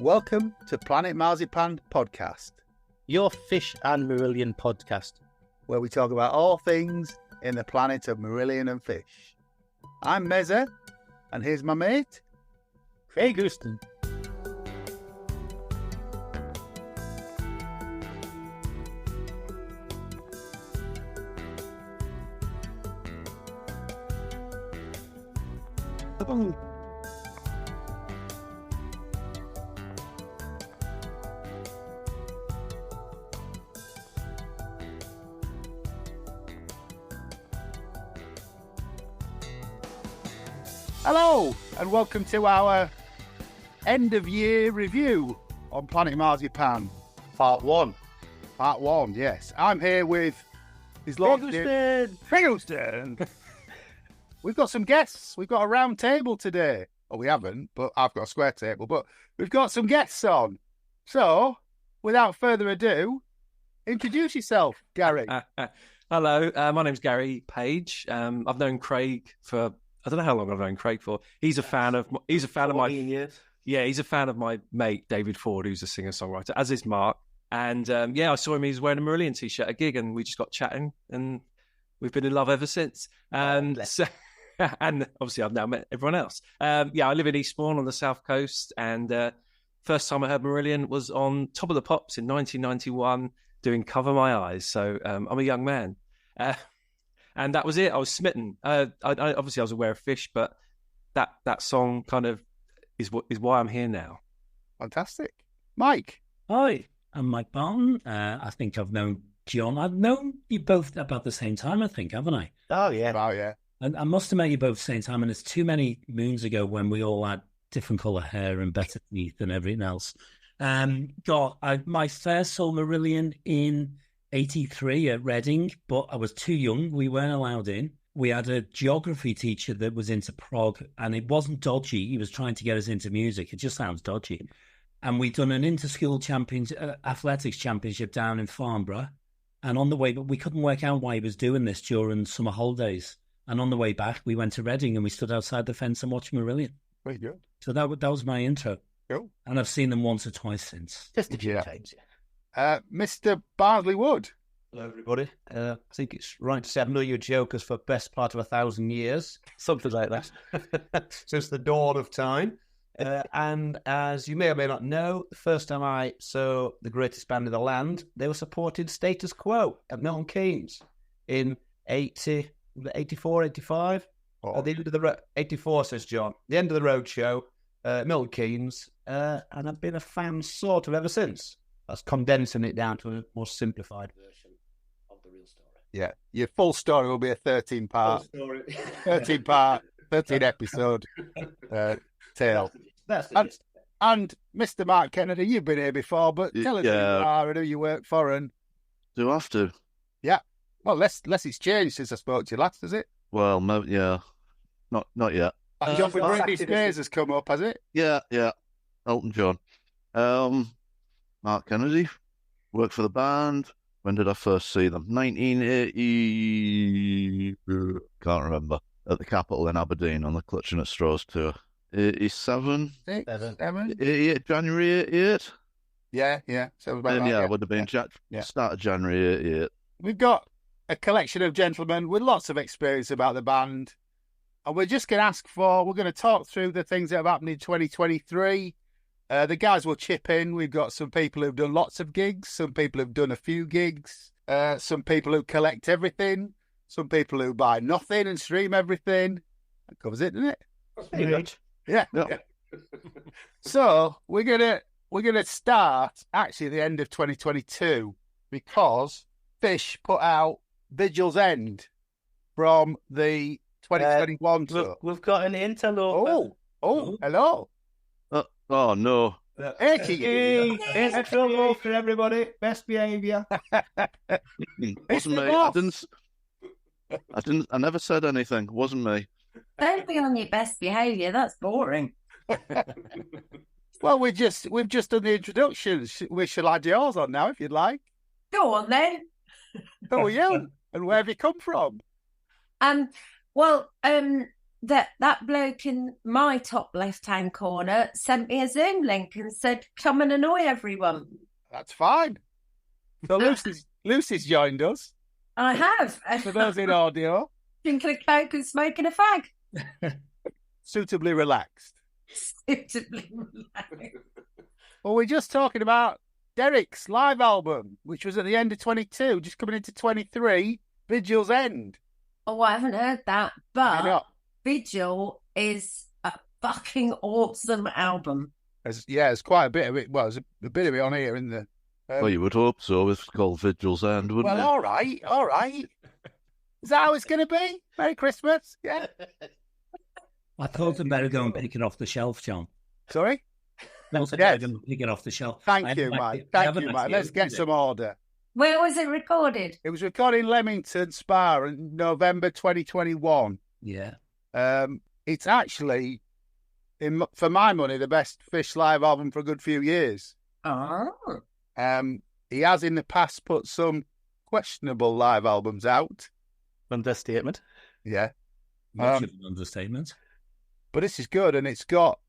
Welcome to Planet Marzipan Podcast, your fish and Marillion podcast, where we talk about all things in the planet of Marillion and fish. I'm Meza, and here's my mate, Craig Houston. Hello, and welcome to our end-of-year review on Planet Marzipan. Part 1. Part 1, yes. I'm here with his Craig Houston. We've got some guests. We've got a round table today. Well, we haven't, but I've got a square table. But we've got some guests on. So, without further ado, introduce yourself, Gary. Hello, my name's Gary Page. I've known Craig for, I don't know how long I've known Craig for. He's a fan of my years. Yeah, he's a fan of my mate David Ford, who's a singer-songwriter, as is Mark. And I saw him. He was wearing a Marillion t-shirt at a gig, and we just got chatting, and we've been in love ever since. And obviously, I've now met everyone else. I live in Eastbourne on the south coast, and first time I heard Marillion was on Top of the Pops in 1991, doing "Cover My Eyes." So I'm a young man, and that was it. I was smitten. I was aware of Fish, but that song kind of is why I'm here now. Fantastic, Mike. Hi, I'm Mike Barton. I think I've known John. I've known you both about the same time, I think, haven't I? Oh, yeah. Oh, yeah. And I must have met you both at the same time, and it's too many moons ago when we all had different colour hair and better teeth and everything else. My first saw Marillion in 83 at Reading, but I was too young. We weren't allowed in. We had a geography teacher that was into prog, and it wasn't dodgy. He was trying to get us into music. It just sounds dodgy. And we'd done an inter-school athletics championship down in Farnborough. And on the way, but we couldn't work out why he was doing this during summer holidays. And on the way back, we went to Reading and we stood outside the fence and watched Marillion. Very good. So that was my intro. Cool. And I've seen them once or twice since. Just a few times. Mr. Barnsley Wood. Hello, everybody. I think it's right to say I've known you jokers for best part of 1,000 years. Something like that. Since the dawn of time. And as you may or may not know, the first time I saw the greatest band in the land, they were supporting Status Quo at Milton Keynes in 84, 85. Oh. At the end of the 84, says John. The end of the road show, Milton Keynes, and I've been a fan sort of ever since. That's condensing it down to a more simplified version of the real story. Yeah, your full story will be a 13-part, 13 episode tale. That's the And Mr. Mark Kennedy, you've been here before, but tell us who you are and who you work for. And do I have to? Yeah. Well, less it's changed since I spoke to you last, has it? Well, yeah, not yet. John with Britney Spears has come up, has it? Yeah. Elton John. Mark Kennedy, worked for the band. When did I first see them? 1980. Can't remember. At the Capitol in Aberdeen on the Clutching at Straws tour. 87. 7. 88, January 88. Yeah. So it was about It would have been start of January 88. We've got a collection of gentlemen with lots of experience about the band. And we're just going to we're going to talk through the things that have happened in 2023. The guys will chip in. We've got some people who've done lots of gigs, some people who've done a few gigs, some people who collect everything, some people who buy nothing and stream everything. That covers it, doesn't it? pretty good. Yeah. So we're gonna start actually at the end of 2022 because Fish put out Vigil's End from the 2021 tour. We've got an interloper. Oh, hello. Oh no. Hey, Trouble for everybody. Best behaviour. Wasn't me. I never said anything. Wasn't me. Don't be on your best behaviour. That's boring. Well, we've just done the introductions. We shall add yours on now if you'd like. Go on then. Who are you? And where have you come from? that bloke in my top left-hand corner sent me a Zoom link and said, "Come and annoy everyone." That's fine. So Lucy's joined us. I have. For those in audio, Drinking a Coke and smoking a fag. suitably relaxed. Suitably relaxed. Well, we're just talking about Derek's live album, which was at the end of 22, just coming into 23, Vigil's End. Oh, I haven't heard that, Why but not? Vigil is a fucking awesome album. There's quite a bit of it. Well, there's a bit of it on here in the. Well, you would hope so if it's called Vigil's End, wouldn't Well, it? all right. Is that how it's going to be? Merry Christmas. Yeah. I thought I'd better go and pick it off the shelf, John. Sorry? I thought I'd Yes. better go and pick it off the shelf. Thank you, Mike. Thank you, Mike. Let's get some order. Where was it recorded? It was recorded in Leamington Spa in November 2021. Yeah. It's actually, for my money, the best Fish live album for a good few years. Oh. He has in the past put some questionable live albums out. Understatement. Yeah. Much of an understatement. But this is good, and it's got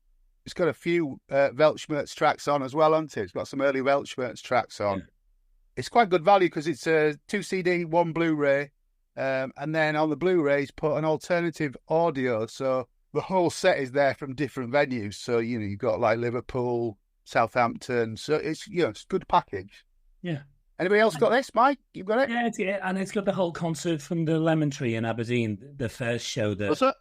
a few Weltschmerz tracks on as well, hasn't it? It's got some early Weltschmerz tracks on. Yeah. It's quite good value because it's a 2 CD, 1 Blu-ray, and then on the Blu-rays put an alternative audio, so the whole set is there from different venues. So you've got like Liverpool, Southampton. So it's it's a good package. Yeah. Anybody else got this, Mike? You got it? Yeah, and it's got the whole concert from the Lemon Tree in Aberdeen, the first show that Was it?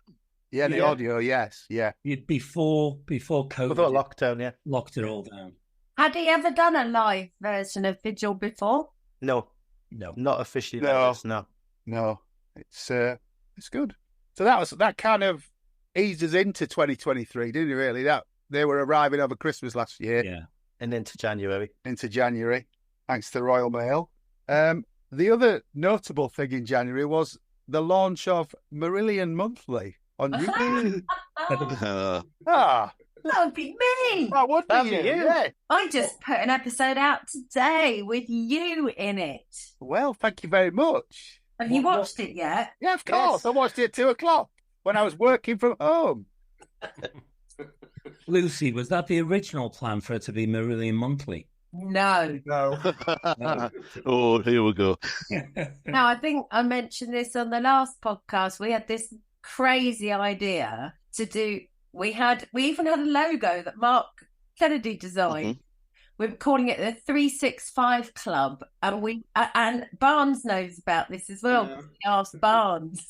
Yeah, the audio, yes, yeah. before COVID Before lockdown, yeah. locked it all down. Had he ever done a live version of Vigil before? No, No. not officially. No. No. No, it's good. So that kind of eased us into 2023, didn't it? Really, that they were arriving over Christmas last year Yeah. And into January. into January, thanks to Royal Mail. The other notable thing in January was the launch of Marillion Monthly on YouTube. Ah, That would be me. that would be That'd be you. you. Yeah. I just put an episode out today with you in it. Well, thank you very much. Have you watched it yet? Yeah, of course. Yes. I watched it at 2:00 when I was working from home. Lucy, was that the original plan for it to be Marillion Monthly? No. No. Oh, here we go. No, I think I mentioned this on the last podcast. We had this crazy idea to do. We even had a logo that Mark Kennedy designed. We were calling it the 365 Club, and and Barnes knows about this as well. Yeah. We asked Barnes.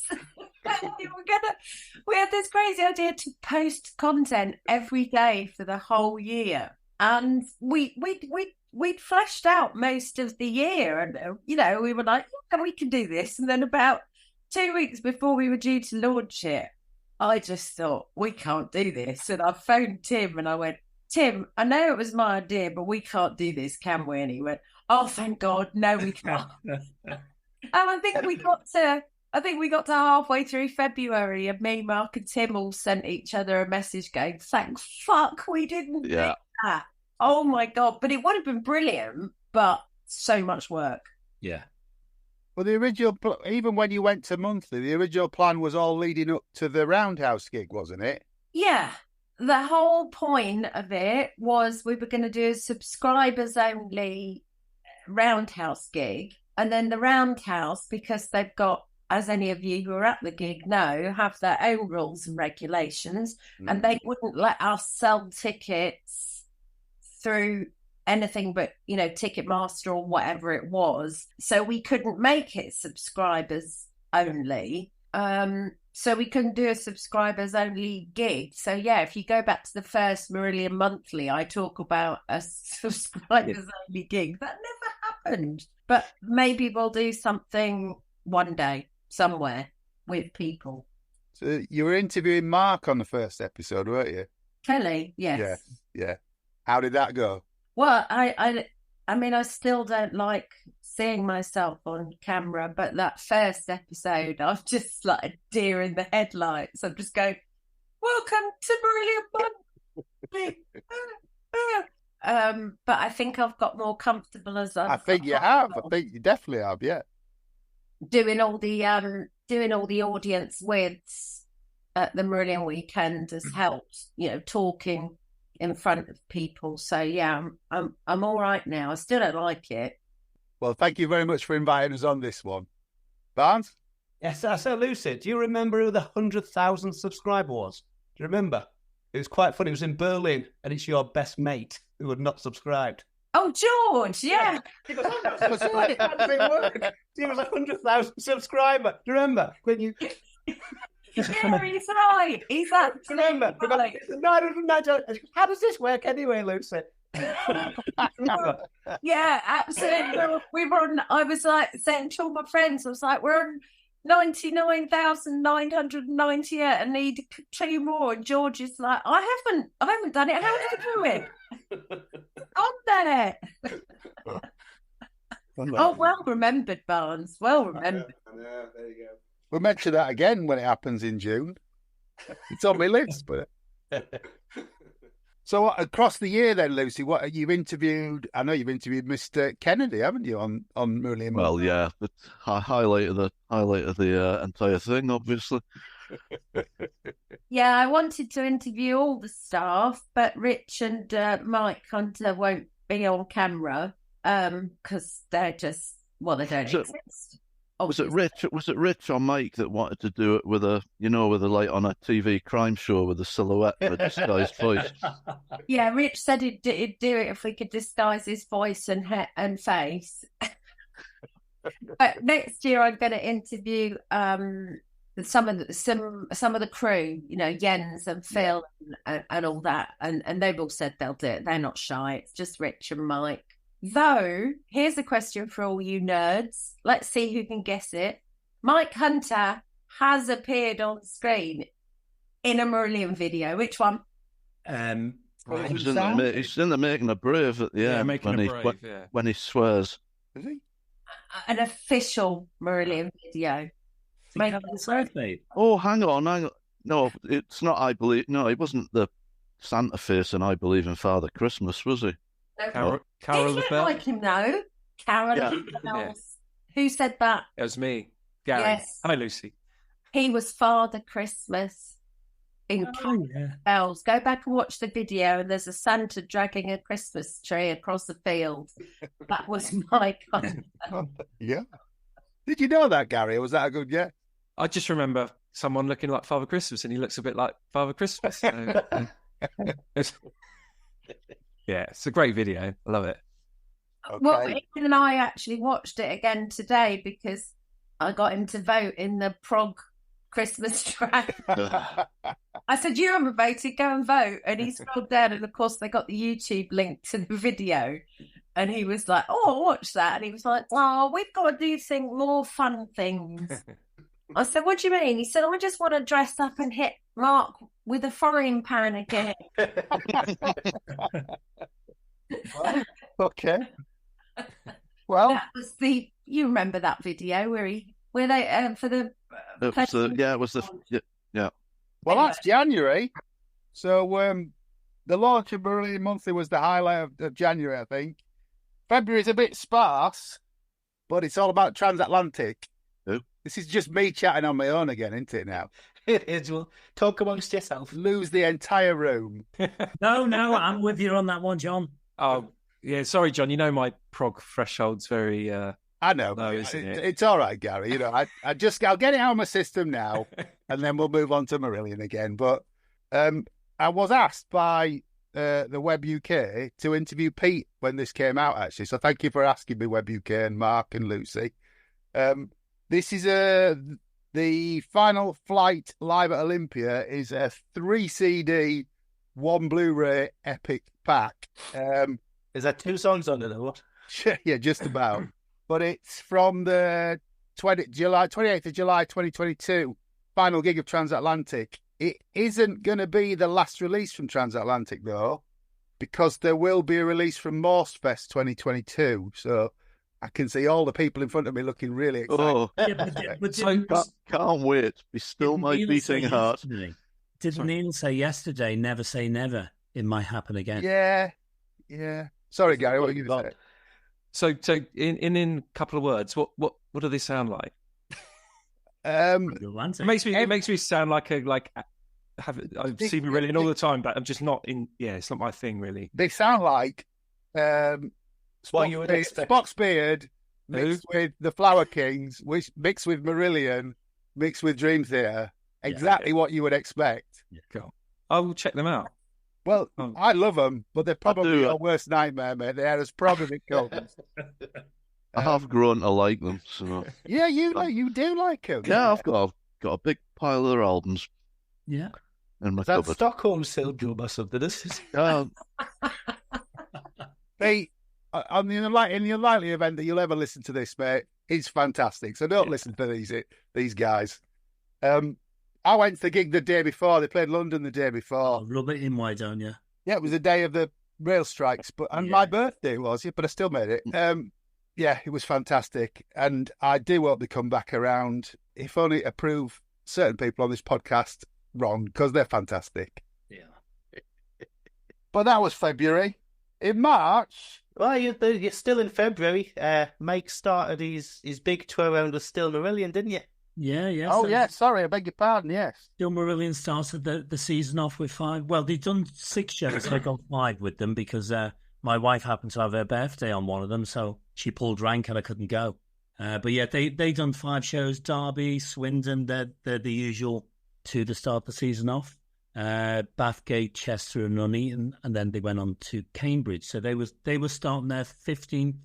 We had this crazy idea to post content every day for the whole year, and we'd fleshed out most of the year, and we were like, yeah, we can do this. And then about 2 weeks before we were due to launch it, I just thought, we can't do this. And I phoned Tim and I went, Tim, I know it was my idea, but we can't do this, can we? And he went, oh, thank God, no, we can't. And I think we got to halfway through February, and me, Mark, and Tim all sent each other a message going, thank fuck we didn't do Yeah. that. Oh my God. But it would have been brilliant, but so much work. Yeah. Well, the original, even when you went to monthly, the original plan was all leading up to the Roundhouse gig, wasn't it? Yeah. The whole point of it was we were going to do a subscribers only Roundhouse gig. And then the Roundhouse, because they've got, as any of you who are at the gig know, have their own rules and regulations, and they wouldn't let us sell tickets through anything but, Ticketmaster or whatever it was. So we couldn't make it subscribers only. So we couldn't do a subscribers only gig. So yeah, if you go back to the first Marillion Monthly, I talk about a subscribers only gig. That never happened. But maybe we'll do something one day somewhere with people. So you were interviewing Mark on the first episode, weren't you? Kelly, yes. Yeah. How did that go? Well, I mean, I still don't like seeing myself on camera, but that first episode, I'm just like a deer in the headlights. I'm just going, welcome to Marillion Monthly. But I think I've got more comfortable as I think you have. I think you definitely have, yeah. doing all the audience widths at the Marillion weekend has helped, talking in front of people. So yeah, I'm all right now. I still don't like it. Well, thank you very much for inviting us on this one. Barnes? Yes, so Lucy, do you remember who the 100,000 subscriber was? Do you remember? It was quite funny. It was in Berlin, and it's your best mate who had not subscribed. Oh, George, yeah. He goes, "I'm not subscribed." That didn't work. He was 100,000 subscriber. Do you remember when you? Yeah, he's right. He's absolutely Remember? right. 990. How does this work anyway, Lucy? Yeah, absolutely. We were on, I was like saying to all my friends, I was like, we're on 99,998 and need 2 more. And George is like, I haven't done it. How did I do it? On there. Oh, well remembered, Barnes. Well remembered. Yeah, there you go. We'll mention that again when it happens in June. It's on my list, but. So across the year then, Lucy, what you've interviewed? I know you've interviewed Mr. Kennedy, haven't you, on Marillion? Well, yeah, but highlight of the entire thing, obviously. Yeah, I wanted to interview all the staff, but Rich and Mike Hunter won't be on camera because they're just, they don't exist. Was it Rich or Mike that wanted to do it with a light on a TV crime show with a silhouette for a disguised voice? Yeah, Rich said he'd do it if we could disguise his voice and face. But next year I'm going to interview some of the crew, Jens and Phil and all that, and they've all said they'll do it. They're not shy. It's just Rich and Mike. Though, here's a question for all you nerds. Let's see who can guess it. Mike Hunter has appeared on screen in a Marillion video. Which one? He's in the Making a Brave at the end when he swears. Is he? An official Marillion video. Oh, hang on. No, it's not. I believe. No, he wasn't the Santa face, and I believe in Father Christmas, was he? No. Carol Did you LaBelle? like him though? Carol LaBelle. Who said that? It was me, Gary. Yes. Hi, Lucy. He was Father Christmas in Carol Bells. Go back and watch the video, and there's a Santa dragging a Christmas tree across the field. That was Mike Hunter. Yeah. Did you know that, Gary? Or was that a good guess? I just remember someone looking like Father Christmas, and he looks a bit like Father Christmas. So, yeah, it's a great video. I love it. Okay. Well, Ian and I actually watched it again today because I got him to vote in the prog Christmas track. I said, you haven't voted, go and vote. And he scrolled down, and of course they got the YouTube link to the video. And he was like, oh, I'll watch that. And he was like, oh, we've got to do more fun things. I said, what do you mean? He said, I just want to dress up and hit Mark with a frying pan again. Okay. Well, That was you remember that video where they for the yeah. Well, that's January. So the launch of Marillion Monthly was the highlight of January, I think. February's a bit sparse, but it's all about transatlantic. Who? This is just me chatting on my own again, isn't it now? It is. Well, talk amongst yourself. Lose the entire room. No, I'm with you on that one, John. Oh, yeah. Sorry, John. You know my prog threshold's very. I know. No, isn't it? It's all right, Gary. I'll get it out of my system now, and then we'll move on to Marillion again. But I was asked by the Web UK to interview Pete when this came out, actually. So thank you for asking me, Web UK and Mark and Lucy. This is the Final Flight Live at Olympia is a 3 CD, 1 Blu-ray epic pack. Is that 2 songs on it or what? Yeah, just about. But it's from the 28th of July 2022, final gig of Transatlantic. It isn't going to be the last release from Transatlantic, though, because there will be a release from Morsefest 2022. So I can see all the people in front of me looking really excited. Oh, But can't wait. Be still my beating heart. Didn't Neil say yesterday, never say never, it might happen again? Yeah. Sorry, Gary, what were you going to say? So in a couple of words, what do they sound like? It makes me sound like I see Marillion all the time, but I'm just not in. Yeah, it's not my thing really. They sound like What you would expect. Spock's Beard mixed with the Flower Kings, which mixed with Marillion, mixed with Dream Theater. Exactly what you would expect. Cool. I will check them out. Well, I love them, but they're probably do. your worst nightmare, mate. They're as probably comes. I have grown to like them. So Yeah, you do like them. yeah, I've got a big pile of their albums Yeah. in my That cupboard. Stockholm Syndrome or something, this is. Yeah, Hey, in the unlikely event that you'll ever listen to this, mate, it's fantastic. So don't listen to these guys. I went to the gig the day before. They played London the day before. Rub it in, why don't you? Yeah, it was the day of the rail strikes, and my birthday was, but I still made it. Yeah, it was fantastic, and I do hope they come back around. If only to prove certain people on this podcast wrong, because they're fantastic. Yeah. But that was February. In March, Well, you're still in February. Mike started his big tour around with Still Marillion, didn't you? Yeah, yeah. oh so yeah, sorry, I beg your pardon. Yes, Still Marillion started the season off with 5. Well, they've done 6 shows. I got 5 with them because my wife happened to have her birthday on one of them, so she pulled rank and I couldn't go. But yeah, they done 5 shows. Derby, Swindon, they're the usual 2 to start the season off. Bathgate, Chester, and Nuneaton, and then they went on to Cambridge. So they were starting their 15th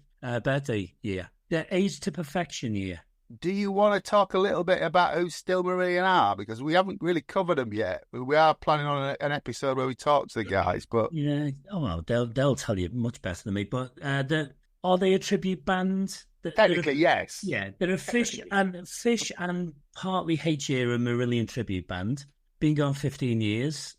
birthday year, their age to perfection year. do you want to talk a little bit about who Still Marillion are? Because we haven't really covered them yet. We are planning on an episode where we talk to the guys, but Yeah, oh well, they'll tell you much better than me. But are they a tribute band? technically, yes. Yeah, they're a Fish and partly H-era Marillion tribute band. Been going 15 years.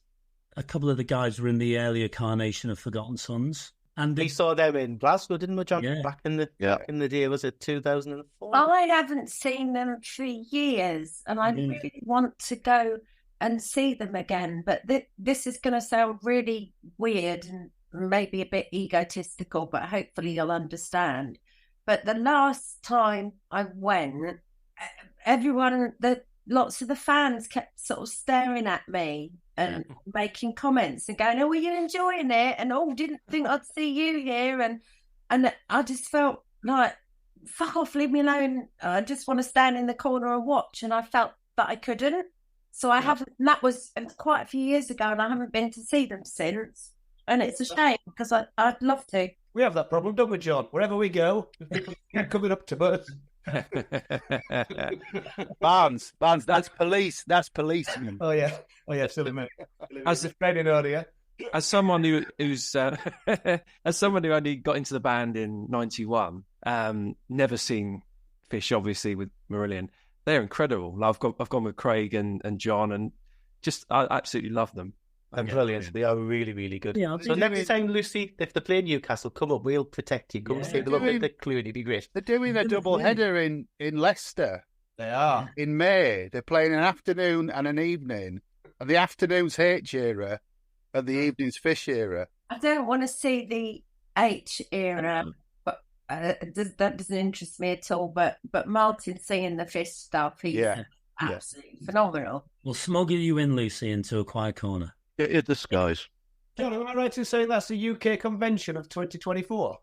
A couple of the guys were in the earlier incarnation of Forgotten Sons. And We saw them in Glasgow, didn't we, John? Yeah. Back in the day, was it 2004? I haven't seen them for years, and I really want to go and see them again. But this is going to sound really weird and maybe a bit egotistical, but hopefully you'll understand. But the last time I went, lots of the fans kept sort of staring at me and making comments and going, "Oh, were you enjoying it?" And "Oh, didn't think I'd see you here." And I just felt like, fuck off, leave me alone. I just want to stand in the corner and watch. And I felt that I couldn't. So I haven't, and that was quite a few years ago, and I haven't been to see them since. And it's a shame because I'd love to. We have that problem, don't we, John? Wherever we go, people keep coming up to us. Barnes, that's police. That's policemen. Oh yeah, silly man. As As training earlier. As someone who's as someone who only got into the band in '91, never seen Fish, obviously, with Marillion. They're incredible. I've gone with Craig and John, and just I absolutely love them. And brilliant. They are really, really good. Yeah, So next time, Lucy, if they play Newcastle, come up. We'll protect you. Come Yeah. see them up at the Clooney. It'd be great. They're doing a double header in Leicester They are. in May. They're playing an afternoon and an evening. And the afternoon's H era, and the evening's Fish era. I don't want to see the H era, but that doesn't interest me at all. But Martin singing the Fish stuff, he's Yeah. absolutely phenomenal. We'll smuggle you in, Lucy, into a quiet corner. Get your disguise. John, am I right in saying that's the UK convention of 2024?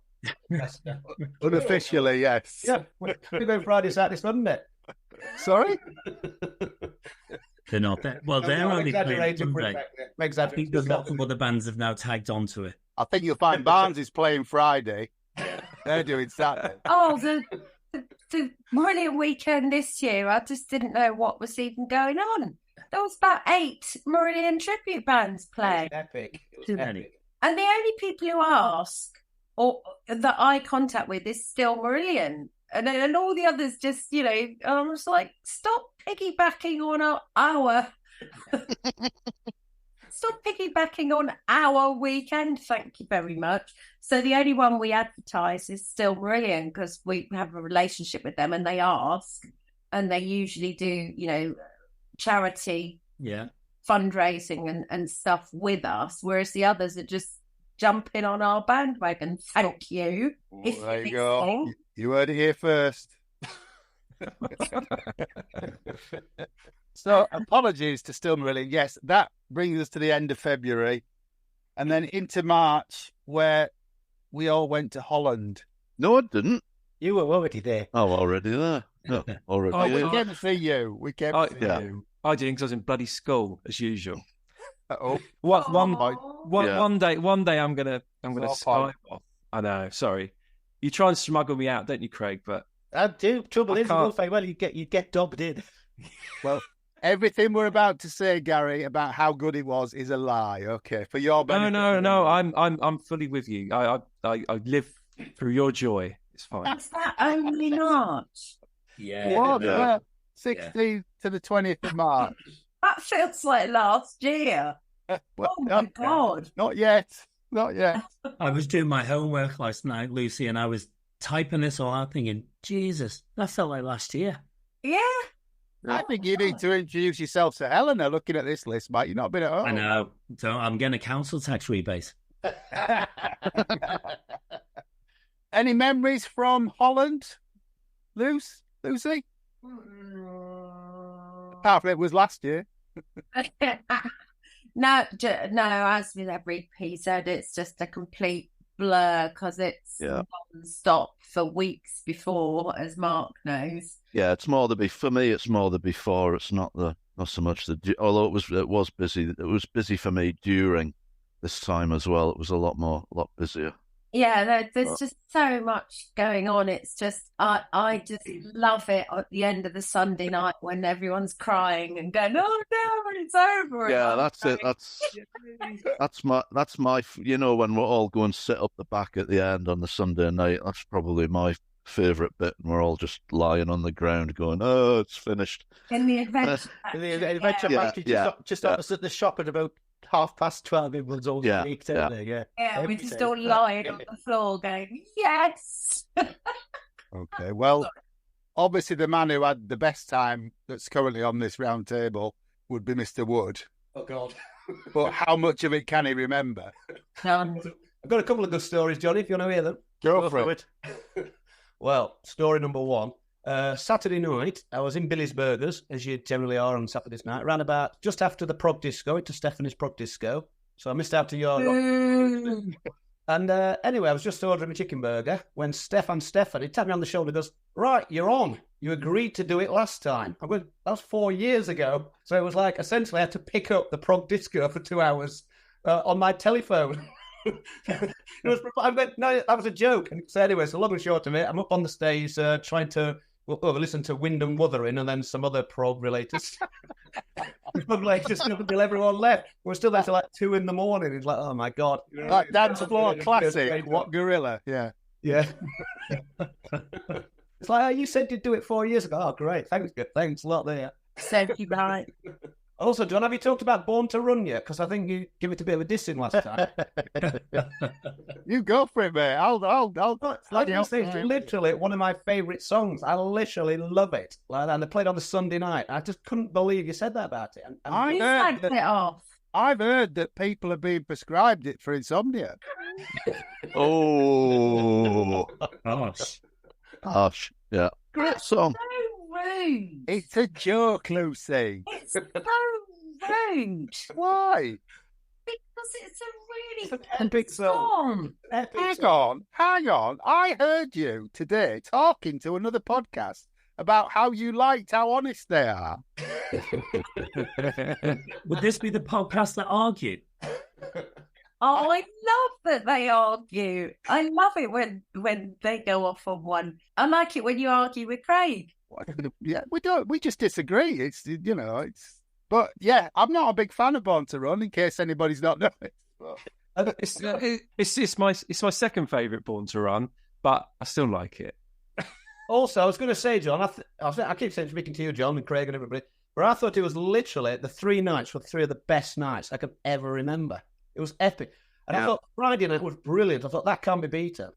Unofficially, yes. Yeah, we're going Friday, Saturday, Sunday. Sorry? They're not. Well, they're only playing exaggerating. Sunday. I Exactly. think there's lots of other bands have now tagged onto it. I think you'll find Barnes is playing Friday. They're doing Saturday. Oh, the Marillion weekend this year, I just didn't know what was even going on. There was about 8 Marillion tribute bands playing. Epic. It was Too epic. many. And the only people who ask or that I contact with is Still Marillion. And all the others just, I was like, stop piggybacking on our stop piggybacking on our weekend. Thank you very much. So the only one we advertise is Still Marillion because we have a relationship with them and they ask, and they usually do, charity fundraising and stuff with us, whereas the others are just jumping on our bandwagon. Thank you. Well, there you go. You heard it here first. So apologies to Still Marillion. Yes, that brings us to the end of February, and then into March, where we all went to Holland. No, I didn't. You were already there. Oh, already there. No, already Oh, We here. came to see you. We came to see yeah. you. I didn't because I was in bloody school as usual. Oh, One day I'm gonna Well, Skype off. I know. Sorry, you try and smuggle me out, don't you, Craig? But I do. Trouble I is, you will can't- very well you get dobbed in. well, everything we're about to say, Gary, about how good it was is a lie. Okay, for your benefit. no. I'm fully with you. I live through your joy. It's fine. That's that only March. Yeah. What? Yeah. 16th to the 20th of March. That feels like last year. Well, Oh my God. Not yet. Not yet. I was doing my homework last night, Lucy, and I was typing this all out thinking, Jesus, that felt like last year. Yeah. I think you need to introduce yourself to Helena. Looking at this list, mate, you've not been at home. I know. So I'm getting a council tax rebate. Any memories from Holland, Lucy? Apart from it was last year. No, as with every episode, it's just a complete blur because it's Yeah. non-stop for weeks before, as Mark knows. Yeah, it's more for me. It's more the before. It's not so much although it was busy. It was busy for me during this time as well. It was a lot busier. Yeah, there's just so much going on. It's just I just love it at the end of the Sunday night when everyone's crying and going, "Oh no, it's over." And Yeah, I'm that's it. going, That's my. When we're all going to sit up the back at the end on the Sunday night. That's probably my favourite bit, and we're all just lying on the ground going, "Oh, it's finished." in the adventure. The adventure Yeah, factory yeah, just yeah. opposite the shop at about 12:30. Everyone's all Yeah, leaked yeah. out there. Yeah. Yeah, we're Every just day. all lying on the floor going, "Yes." Okay, well, obviously the man who had the best time that's currently on this round table would be Mr. Wood. Oh God. But how much of it can he remember? None. I've got a couple of good stories, Johnny, if you want to hear them. Go for it. Well, story number one. Saturday night, I was in Billy's Burgers, as you generally are on Saturdays night, around about just after the prog disco, into Stephanie's prog disco. So I missed out to your... Boo. And anyway, I was just ordering a chicken burger when Stephanie tapped me on the shoulder and goes, "Right, you're on. You agreed to do it last time." I went, "That was 4 years ago." So it was like, essentially, I had to pick up the prog disco for 2 hours on my telephone. I went, "No, that was a joke." And so anyway, so long and short of it, I'm up on the stage trying to listen to Wyndham Wuthering and then some other prog related stuff. Until everyone left. We're still there till like 2 a.m. It's like, oh my God. That dance floor Yeah, classic. great. What gorilla? Yeah. Yeah. It's like, "Oh, you said you'd do it 4 years ago." Oh, great. Thanks a lot there. Said you right. Also, John, have you talked about Born to Run yet? Because I think you gave it a bit of a dissing last time. You go for it, mate. I'll Like you say, it's literally one of my favourite songs. I literally love it. Like that. And they played on the Sunday night. I just couldn't believe you said that about it. And I Who heard slagged it off? I've heard that people are being prescribed it for insomnia. Oh, Gosh. gosh, yeah, great song. So rude. It's a joke, Lucy. It's so rude. Why? Because it's a really It's an good epic song. song. Hang on. I heard you today talking to another podcast about how you liked how honest they are. Would this be the podcast that argued? Oh, I love that they argue. I love it when they go off on one. I like it when you argue with Craig. Yeah, we just disagree. But yeah, I'm not a big fan of Born to Run, in case anybody's not known it. But- It's my second favourite Born to Run, but I still like it. Also, I was going to say, John, I keep saying, speaking to you, John, and Craig and everybody, but I thought it was literally the 3 nights were 3 of the best nights I could ever remember. It was epic. And I thought Friday night was brilliant. I thought that can't be beaten.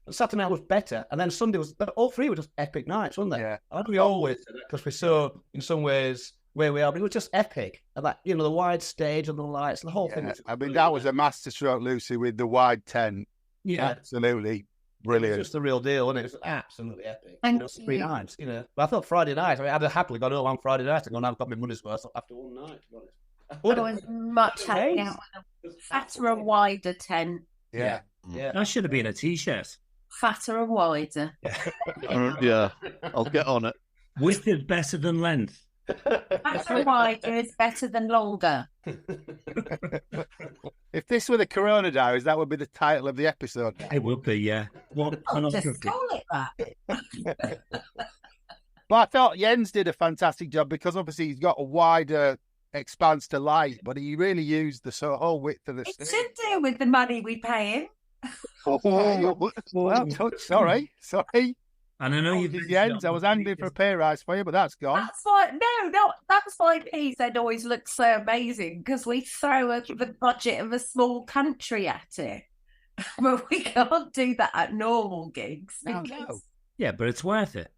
And Saturday night was better. And then Sunday was, all 3 were just epic nights, weren't they? Yeah. I think we always, because we're so, in some ways, where we are, but it was just epic. And that, the wide stage and the lights and the whole thing. Yeah, Was I mean, that was a masterstroke, Lucy, with the wide tent. Yeah. Absolutely Brilliant. It's just the real deal, wasn't it? It's absolutely epic. Thank Three you. nights, But I thought Friday night. I mean, I'd have happily gone home on Friday night and gone, I've got my money's worth after one night, to be honest. I was much happier out with a fatter and wider tent. Yeah. Yeah. That should have been a t-shirt. Fatter and wider. Yeah, I'll get on it. Width is better than length. Fatter and wider is better than longer. If this were the Corona Diaries, that would be the title of the episode. It would be, yeah. What Oh, just pornography? call it that. But I thought Jens did a fantastic job because obviously he's got a wider expanse to light, but he really used the whole width of the It stage. should do with the money we pay him. Well, sorry. And I know Oh, you've Jens, I was angry for a pay rise for you, but that's gone. That's why that's why PZ always looks so amazing, because we throw the budget of a small country at it. But we can't do that at normal gigs. No, because- no. Yeah, but it's worth it.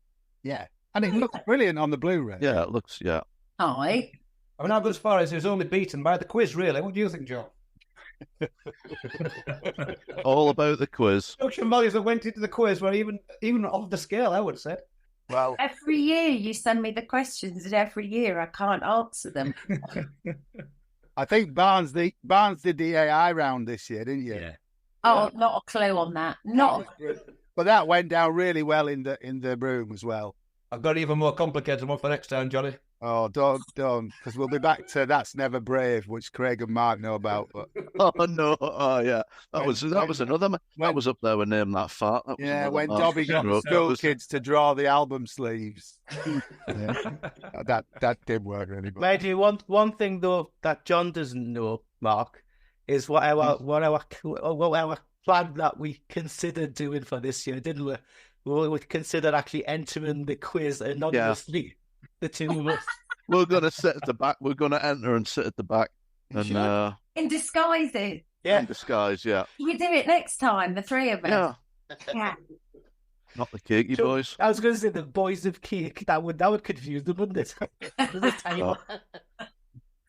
Yeah. And it looks brilliant on the Blu-ray. Yeah, it looks, yeah. Aye. I mean, I'll go as far as he was only beaten by the quiz, really. What do you think, John? All about the quiz. Production values that went into the quiz were even off the scale, I would say. Well, Every year you send me the questions, and every year I can't answer them. I think Barnes did the AI round this year, didn't you? Yeah. Oh, not a clue on that. Not But that went down really well in the room as well. I've got an even more complicated one for next time, Johnny. Oh, don't, because we'll be back to That's Never Brave, which Craig and Mark know about. But Oh no! Oh yeah, that was another. That was up there with Name That Fart. That was yeah, another when Mark Dobby got the stroke. school That was- kids to draw the album sleeves, that did work really well. Maybe one thing though that John doesn't know, Mark, is what our plan that we considered doing for this year, didn't we? We considered actually entering the quiz anonymously. The two of us. We're gonna sit at the back. We're gonna enter and sit at the back and in disguises. in disguise. Yeah, We do it next time, the three of us. yeah. Yeah. Not the cakey So, boys. I was going to say the boys of cake. That would confuse them, wouldn't it? Oh.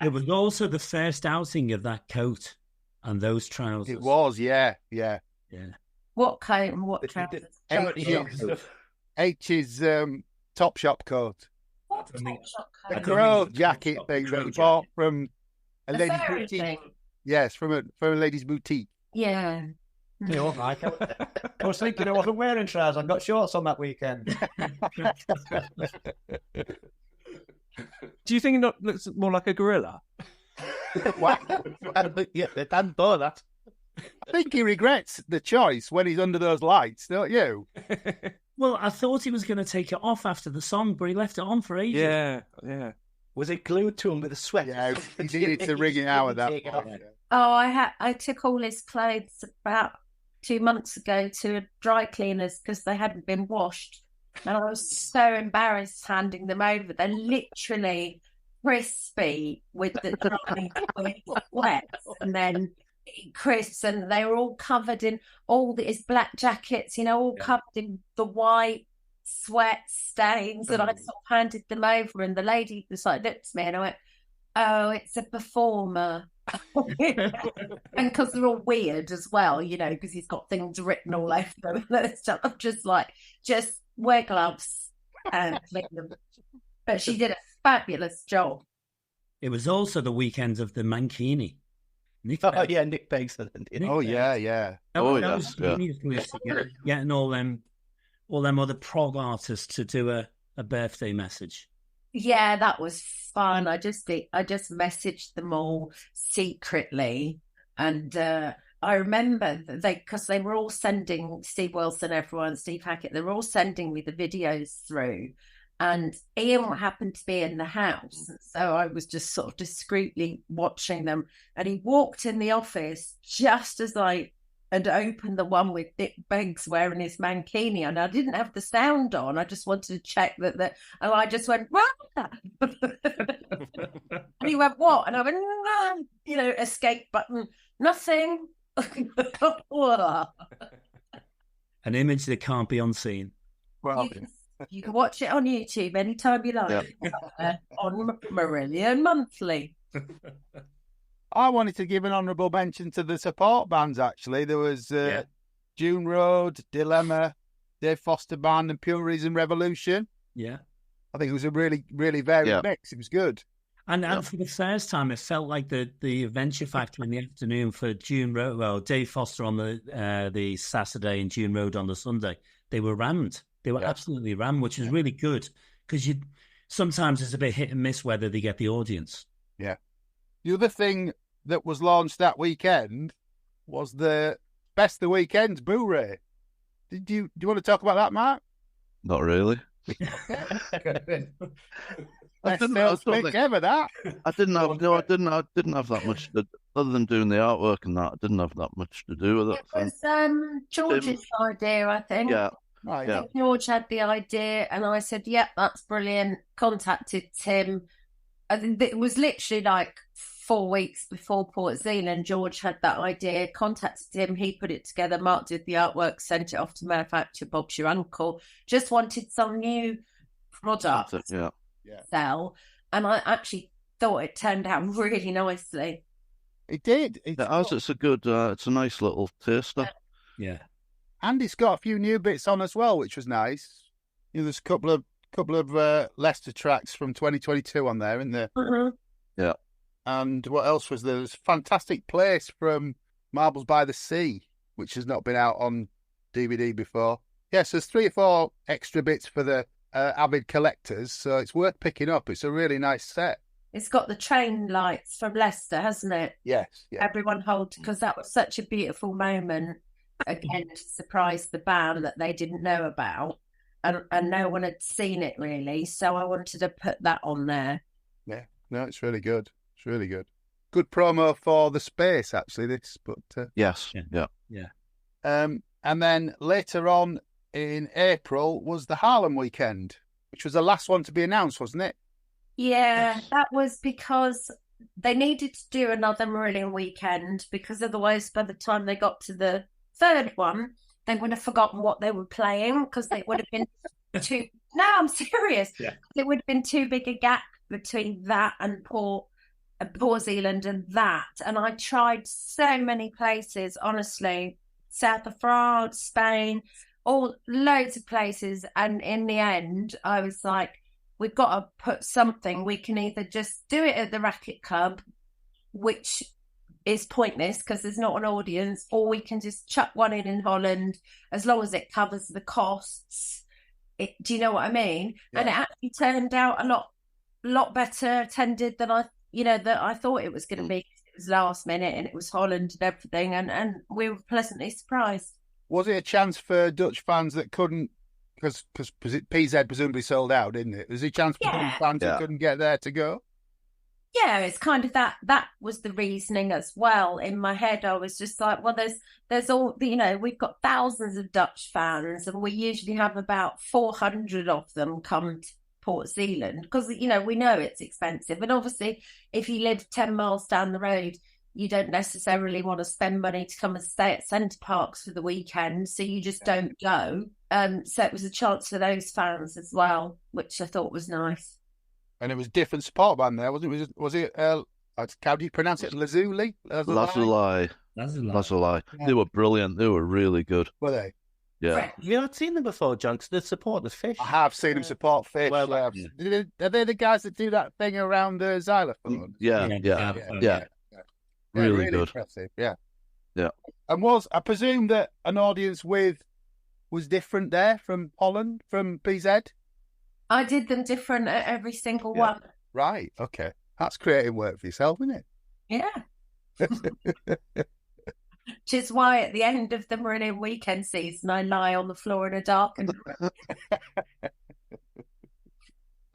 It was also the first outing of that coat and those trousers. It was, yeah. What coat and what The- trousers? H's Top Shop coat, What I mean, top shop the I coat? don't crow think it's jacket Top thing Shop that he jacket. bought from a The lady's fairy boutique. thing. Yes, from a lady's boutique. Yeah. You know, I was thinking I wasn't wearing trousers. I got shorts on that weekend. Do you think it looks more like a gorilla? Yeah, they done know that. I think he regrets the choice when he's under those lights, don't you? Well, I thought he was going to take it off after the song, but he left it on for ages. Yeah. Was it glued to him with a sweat? Yeah, he needed to ring it out at that Take it point. off. Oh, I took all his clothes about 2 months ago to dry cleaners because they hadn't been washed. And I was so embarrassed handing them over. They're literally crispy with the dry sweat, and then crisps, and they were all covered in his black jackets, all covered in the white sweat stains. And I sort of handed them over, and the lady just like looked at me, and I went, "Oh, it's a performer." And because they're all weird as well, because he's got things written all over them. I'm just like, just wear gloves and clean them. But she did a fabulous job. It was also the weekend of the Mankini. Nick Oh Begg. yeah, Nick Beggs. Nick Oh Begg. yeah. Oh, That yes, was yeah. genius, getting all them other prog artists to do a birthday message. Yeah, that was fun. I just messaged them all secretly, and I remember because they were all sending Steve Wilson, everyone, Steve Hackett. They were all sending me the videos through, and Ian happened to be in the house, so I was just sort of discreetly watching them. And he walked in the office just as I had opened the one with Nick Beggs wearing his mankini, and I didn't have the sound on. I just wanted to check that, and I just went, "What?" And he went, "What?" And I went, "No," escape button, nothing. An image that can't be unseen. Well, You can watch it on YouTube anytime you like. On Marillion Monthly. I wanted to give an honourable mention to the support bands. Actually, there was June Road, Dilemma, Dave Foster Band, and Pure Reason Revolution. Yeah. I think it was a really, really varied mix. It was good. And for the first time, it felt like the adventure factor in the afternoon for June Road. Well, Dave Foster on the Saturday and June Road on the Sunday. They were rammed. They were absolutely rammed, which is really good because sometimes it's a bit hit and miss whether they get the audience. Yeah. The other thing that was launched that weekend was the Best of the Weekends Blu-ray. Do you want to talk about that, Mark? Not really. Best sales pick ever, that. I didn't have that much other than doing the artwork and that. I didn't have that much to do with it. It was George's idea, I think. Yeah. Right. I think George had the idea, and I said, "Yep, that's brilliant." Contacted Tim. I think it was literally like 4 weeks before Port Zealand. George had that idea. Contacted him. He put it together. Mark did the artwork. Sent it off to manufacturer. Bob's your uncle. Just wanted some new product. Yeah. Sell, and I actually thought it turned out really nicely. It did. It's a good. It's a nice little taster. Yeah. And it's got a few new bits on as well, which was nice. There's a couple of Leicester tracks from 2022 on there, isn't there? Mm-hmm. Yeah. And what else was there? There's Fantastic Place from Marbles by the Sea, which has not been out on DVD before. Yes, there's 3 or 4 extra bits for the avid collectors, so it's worth picking up. It's a really nice set. It's got the train lights from Leicester, hasn't it? Yes. Yeah. Everyone hold, because that was such a beautiful moment. Again, to surprise the band that they didn't know about, and no one had seen it really. So I wanted to put that on there. Yeah. No, it's really good. It's really good. Good promo for the space, actually. This, but yes, yeah. And then later on in April was the Harlem weekend, which was the last one to be announced, wasn't it? Yeah, that was because they needed to do another Marillion weekend, because otherwise by the time they got to the third one, they would have forgotten what they were playing, because they would have been too... No, I'm serious. Yeah. It would have been too big a gap between that and Port Zealand and that. And I tried so many places, honestly. South of France, Spain, loads of places, and in the end I was like, we've got to put something. We can either just do it at the Racket Club, which is pointless because there's not an audience, or we can just chuck one in Holland as long as it covers the costs. Do you know what I mean? Yeah. And it actually turned out a lot better attended than I thought it was going to be. It was last minute and it was Holland and everything, and we were pleasantly surprised. Was it a chance for Dutch fans that couldn't, because PZ presumably sold out, didn't it? Was it a chance for Dutch fans that couldn't get there to go? Yeah, it's kind of that was the reasoning as well. In my head, I was just like, well, there's all, we've got thousands of Dutch fans, and we usually have about 400 of them come to Port Zealand, because, we know it's expensive. And obviously, if you live 10 miles down the road, you don't necessarily want to spend money to come and stay at Centre Parks for the weekend, so you just don't go. So it was a chance for those fans as well, which I thought was nice. And it was different support band there, wasn't it? Was it how do you pronounce it? Lazuli? Lazuli. Yeah. They were brilliant. They were really good. Were they? Yeah. Have you not seen them before, John? Because they support the Fish. I have seen them support Fish. Well, are they the guys that do that thing around the xylophone? Yeah. Really good. Impressive. Yeah. Yeah. And I presume that an audience was different there from Holland, from PZ? I did them different at every single one. Right. Okay. That's creative work for yourself, isn't it? Yeah. Which is why at the end of the Marillion weekend season, I lie on the floor in a darkened room.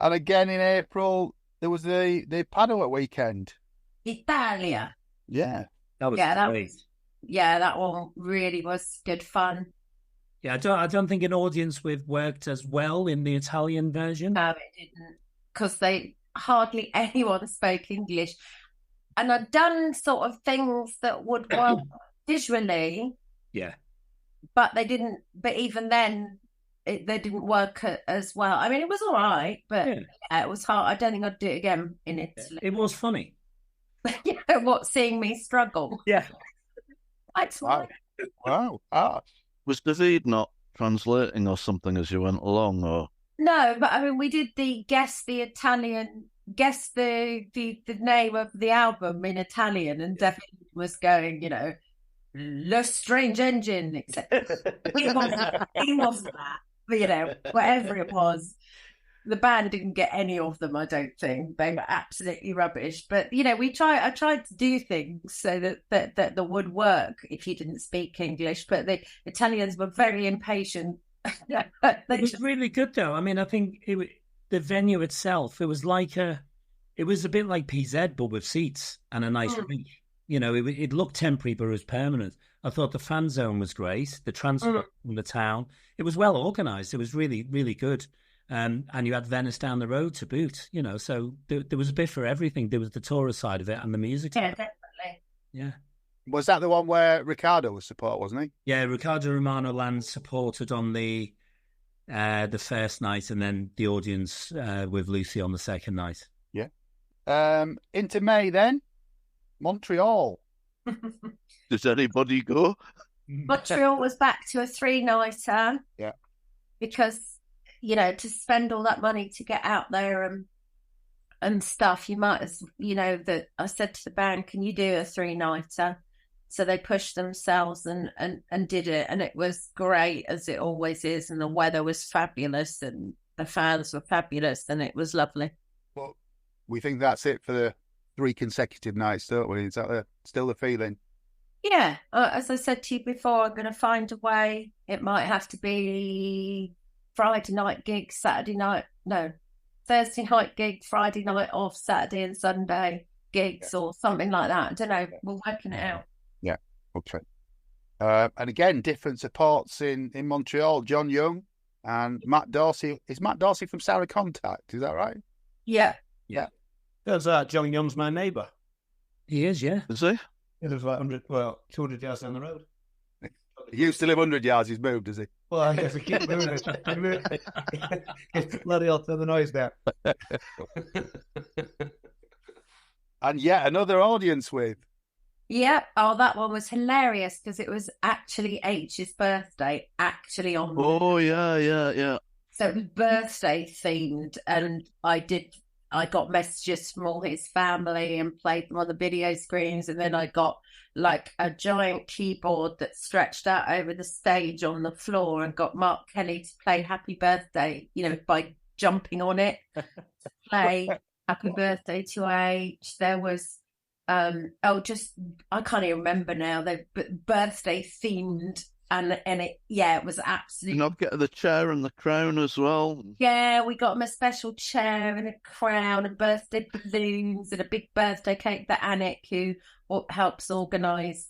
And again in April, there was the Padua weekend. Italia. Yeah. That was great. That one really was good fun. Yeah, I don't think an audience worked as well in the Italian version. No, it didn't, because hardly anyone spoke English. And I'd done sort of things that would work visually. Yeah. But they didn't, but even then, they didn't work as well. I mean, it was all right, but it was hard. I don't think I'd do it again in Italy. It was funny. Seeing me struggle? Yeah. Wow. Ah. Was David not translating or something as you went along, or? No, but I mean, we did guess the name of the album in Italian, and David was going, Le Strange Engine, etc. It wasn't that, but whatever it was. The band didn't get any of them, I don't think. They were absolutely rubbish. But I tried to do things so that the would work if you didn't speak English. But the Italians were very impatient. It was really good, though. I mean, I think the venue itself, it was a bit like PZ, but with seats and a nice reach. It looked temporary, but it was permanent. I thought the fan zone was great. The transport from the town, it was well organised. It was really, really good. And you had Venice down the road to boot, so there was a bit for everything. There was the tourist side of it and the music. Yeah, definitely. Yeah. Was that the one where Ricardo was support, wasn't he? Yeah, Ricardo Romano Land supported on the first night, and then the audience with Lucy on the second night. Yeah. Into May then, Montreal. Does anybody go? Montreal was back to a 3-nighter. Yeah. Because to spend all that money to get out there and stuff, you might as, that I said to the band, can you do a 3-nighter? So they pushed themselves and did it. And it was great, as it always is. And the weather was fabulous and the fans were fabulous and it was lovely. Well, we think that's it for the 3 consecutive nights, don't we? Is that still the feeling? Yeah. As I said to you before, I'm going to find a way. It might have to be Friday night gig, Thursday night gig, Friday night off, Saturday and Sunday gigs or something like that. I don't know. We're working it out. Yeah, okay. And again, different supports in Montreal. John Young and Matt Dorsey. Is Matt Dorsey from Sarah Contact? Is that right? Yeah. Yeah. There's John Young's my neighbour. He is, yeah. Is he? He lives like 200 yards down the road. He used to live 100 yards. He's moved, has he? Well, I guess we keep moving it. Bloody hell, turn the noise down. And yet another audience with. Yeah. Oh, that one was hilarious because it was actually H's birthday, on. Oh, yeah. So it was birthday themed, and I got messages from all his family and played them on the video screens, and then I got like a giant keyboard that stretched out over the stage on the floor and got Mark Kelly to play Happy Birthday, by jumping on it to play Happy Birthday to H. There was I can't even remember now. But birthday themed, and it was absolutely. Not get the chair and the crown as well. Yeah, we got him a special chair and a crown and birthday balloons and a big birthday cake. That Anik, who helps organise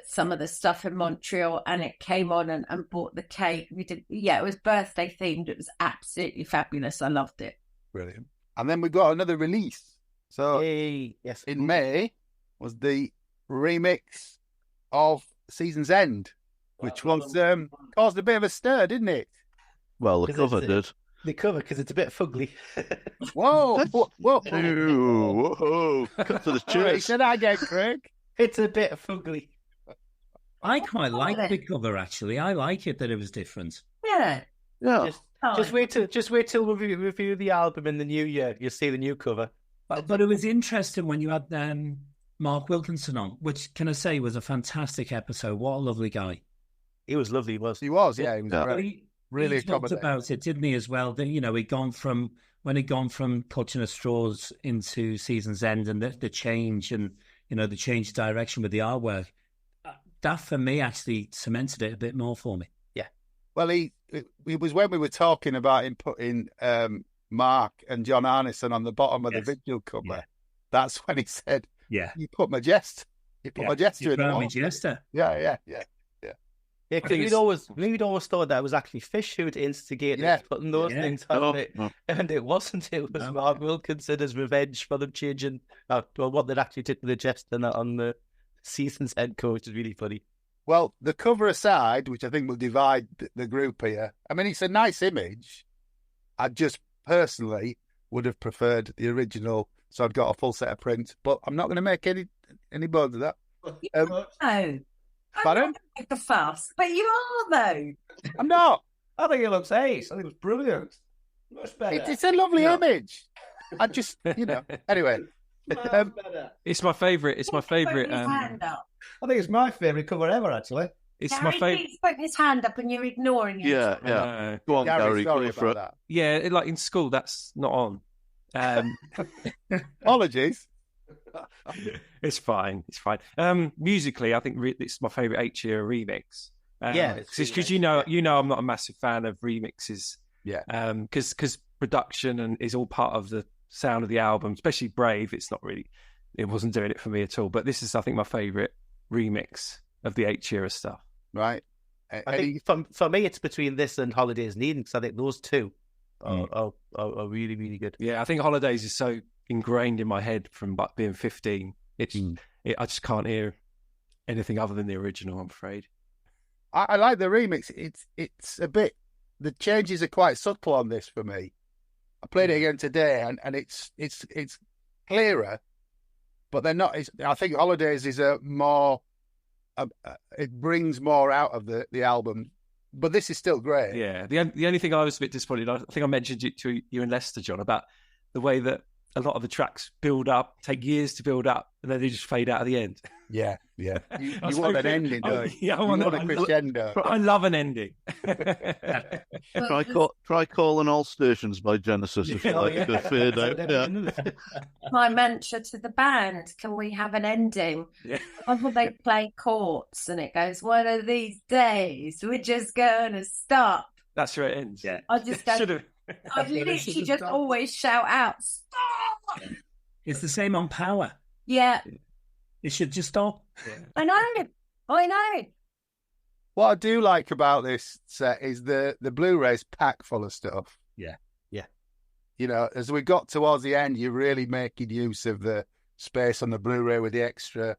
some of the stuff in Montreal, Anik came on and bought the cake. We did, it was birthday themed. It was absolutely fabulous. I loved it. Brilliant. And then we got another release. So yes, in May was the remix of Season's End, which was caused a bit of a stir, didn't it? Well, the cover did. The cover, because it's a bit fugly. Whoa! Whoa! Cut to the chase. Say that again, Craig. It's a bit fugly. I quite like the cover, actually. I like it that it was different. Yeah. Yeah. Just wait till we review the album in the new year. You'll see the new cover. But it was interesting when you had Mark Wilkinson on, which, can I say, was a fantastic episode. What a lovely guy. He was lovely, was He was, yeah. He was really he talked about it, didn't he, as well? That, he'd gone from Clutching at Straws into Season's End, and the change and, the change of direction with the artwork. That, for me, actually cemented it a bit more for me. Yeah. Well, it was when we were talking about him putting Mark and John Arneson on the bottom of the video cover. Yeah. That's when he said, "Yeah, you put Majesty. You put Majesty in the Majesty." Yeah. Yeah, because we'd always thought that it was actually Fish who'd instigated putting those things on it, and it wasn't. It was Mark Wilkinson's revenge for them changing what they'd actually did with the Jester on the Season's End cover, which is really funny. Well, the cover aside, which I think will divide the group here, I mean, it's a nice image. I just personally would have preferred the original, so I'd got a full set of prints, but I'm not going to make any bones of that. No. Pardon? Like a fuss, but you are though. I'm not. I think it looks ace. I think it was brilliant. Much better. It's a lovely No. image. I just, anyway. Much better. It's my favourite. It's my favourite. Putting his hand up. I think it's my favourite cover ever, actually. It's Gary my favourite. keeps putting his hand up and you're ignoring him. Yeah. Go on, Gary, Gary. sorry Go for it. about Yeah, like in school, that's not on. that. Apologies. It's fine. It's fine. Musically, I think it's my favourite H-Era remix. Yeah, it's because really you know I'm not a massive fan of remixes. Yeah. Because production and is all part of the sound of the album, especially Brave. It wasn't doing it for me at all. But this is, I think, my favourite remix of the H-Era stuff. Right. I think for me, it's between this and Holidays in Eden, because I think those two are really, really good. Yeah, I think Holidays is so ingrained in my head from being 15. I just can't hear anything other than the original, I'm afraid. I like the remix. It's a bit, the changes are quite subtle on this for me. I played it again today, and it's clearer, but they're not. I think Holidays is a more. It brings more out of the album, but this is still great. Yeah, the only thing I was a bit disappointed, I think I mentioned it to you and Lester, John, about the way that a lot of the tracks build up, take years to build up, and then they just fade out at the end. Yeah. You want an ending, don't you? Yeah, I You want want a crescendo. I love an ending. Try calling all stations by Genesis if you like to fade out. Yeah. My mantra to the band, can we have an ending? Yeah. Whenever they play chords and it goes, one of these days, we're just going to stop. That's where it ends. Yeah. I just go, Should have. I literally just always shout out, stop! It's the same on Power. Yeah, It should just stop. I know. What I do like about this set is the Blu-ray's packed full of stuff. Yeah. As we got towards the end, you're really making use of the space on the Blu-ray with the extra.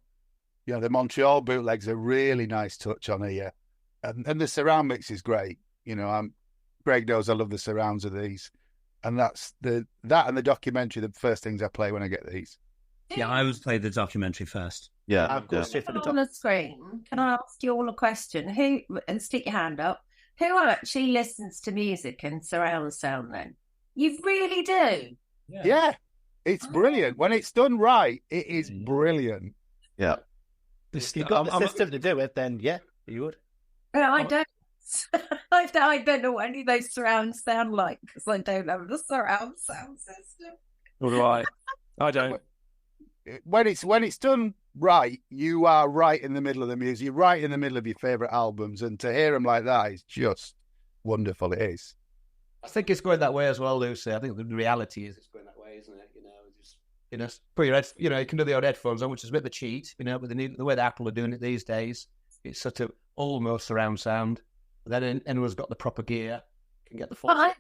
The Montreal bootlegs are really nice touch on here, and the surround mix is great. Greg knows I love the surrounds of these, and that and the documentary, the first things I play when I get these. Yeah, I always play the documentary first. Yeah. I've got straight for the On top. the screen, can I ask you all a question? And stick your hand up. Who actually listens to music and surround sound then? You really do? Yeah, it's brilliant. When it's done right, it is brilliant. Yeah. If you've got the system to do it, then yeah, you would. No, I don't. I don't know what any of those surrounds sound like because I don't have the surround sound system. Nor do I. I don't. When it's done right, you are right in the middle of the music. You're right in the middle of your favourite albums, and to hear them like that is just wonderful. It is. I think it's going that way as well, Lucy. I think the reality is it's going that way, isn't it? Just put your head, you can do the odd headphones on, which is a bit of a cheat, but the way that Apple are doing it these days, it's sort of almost surround sound. But then anyone's got the proper gear can get the full. I'm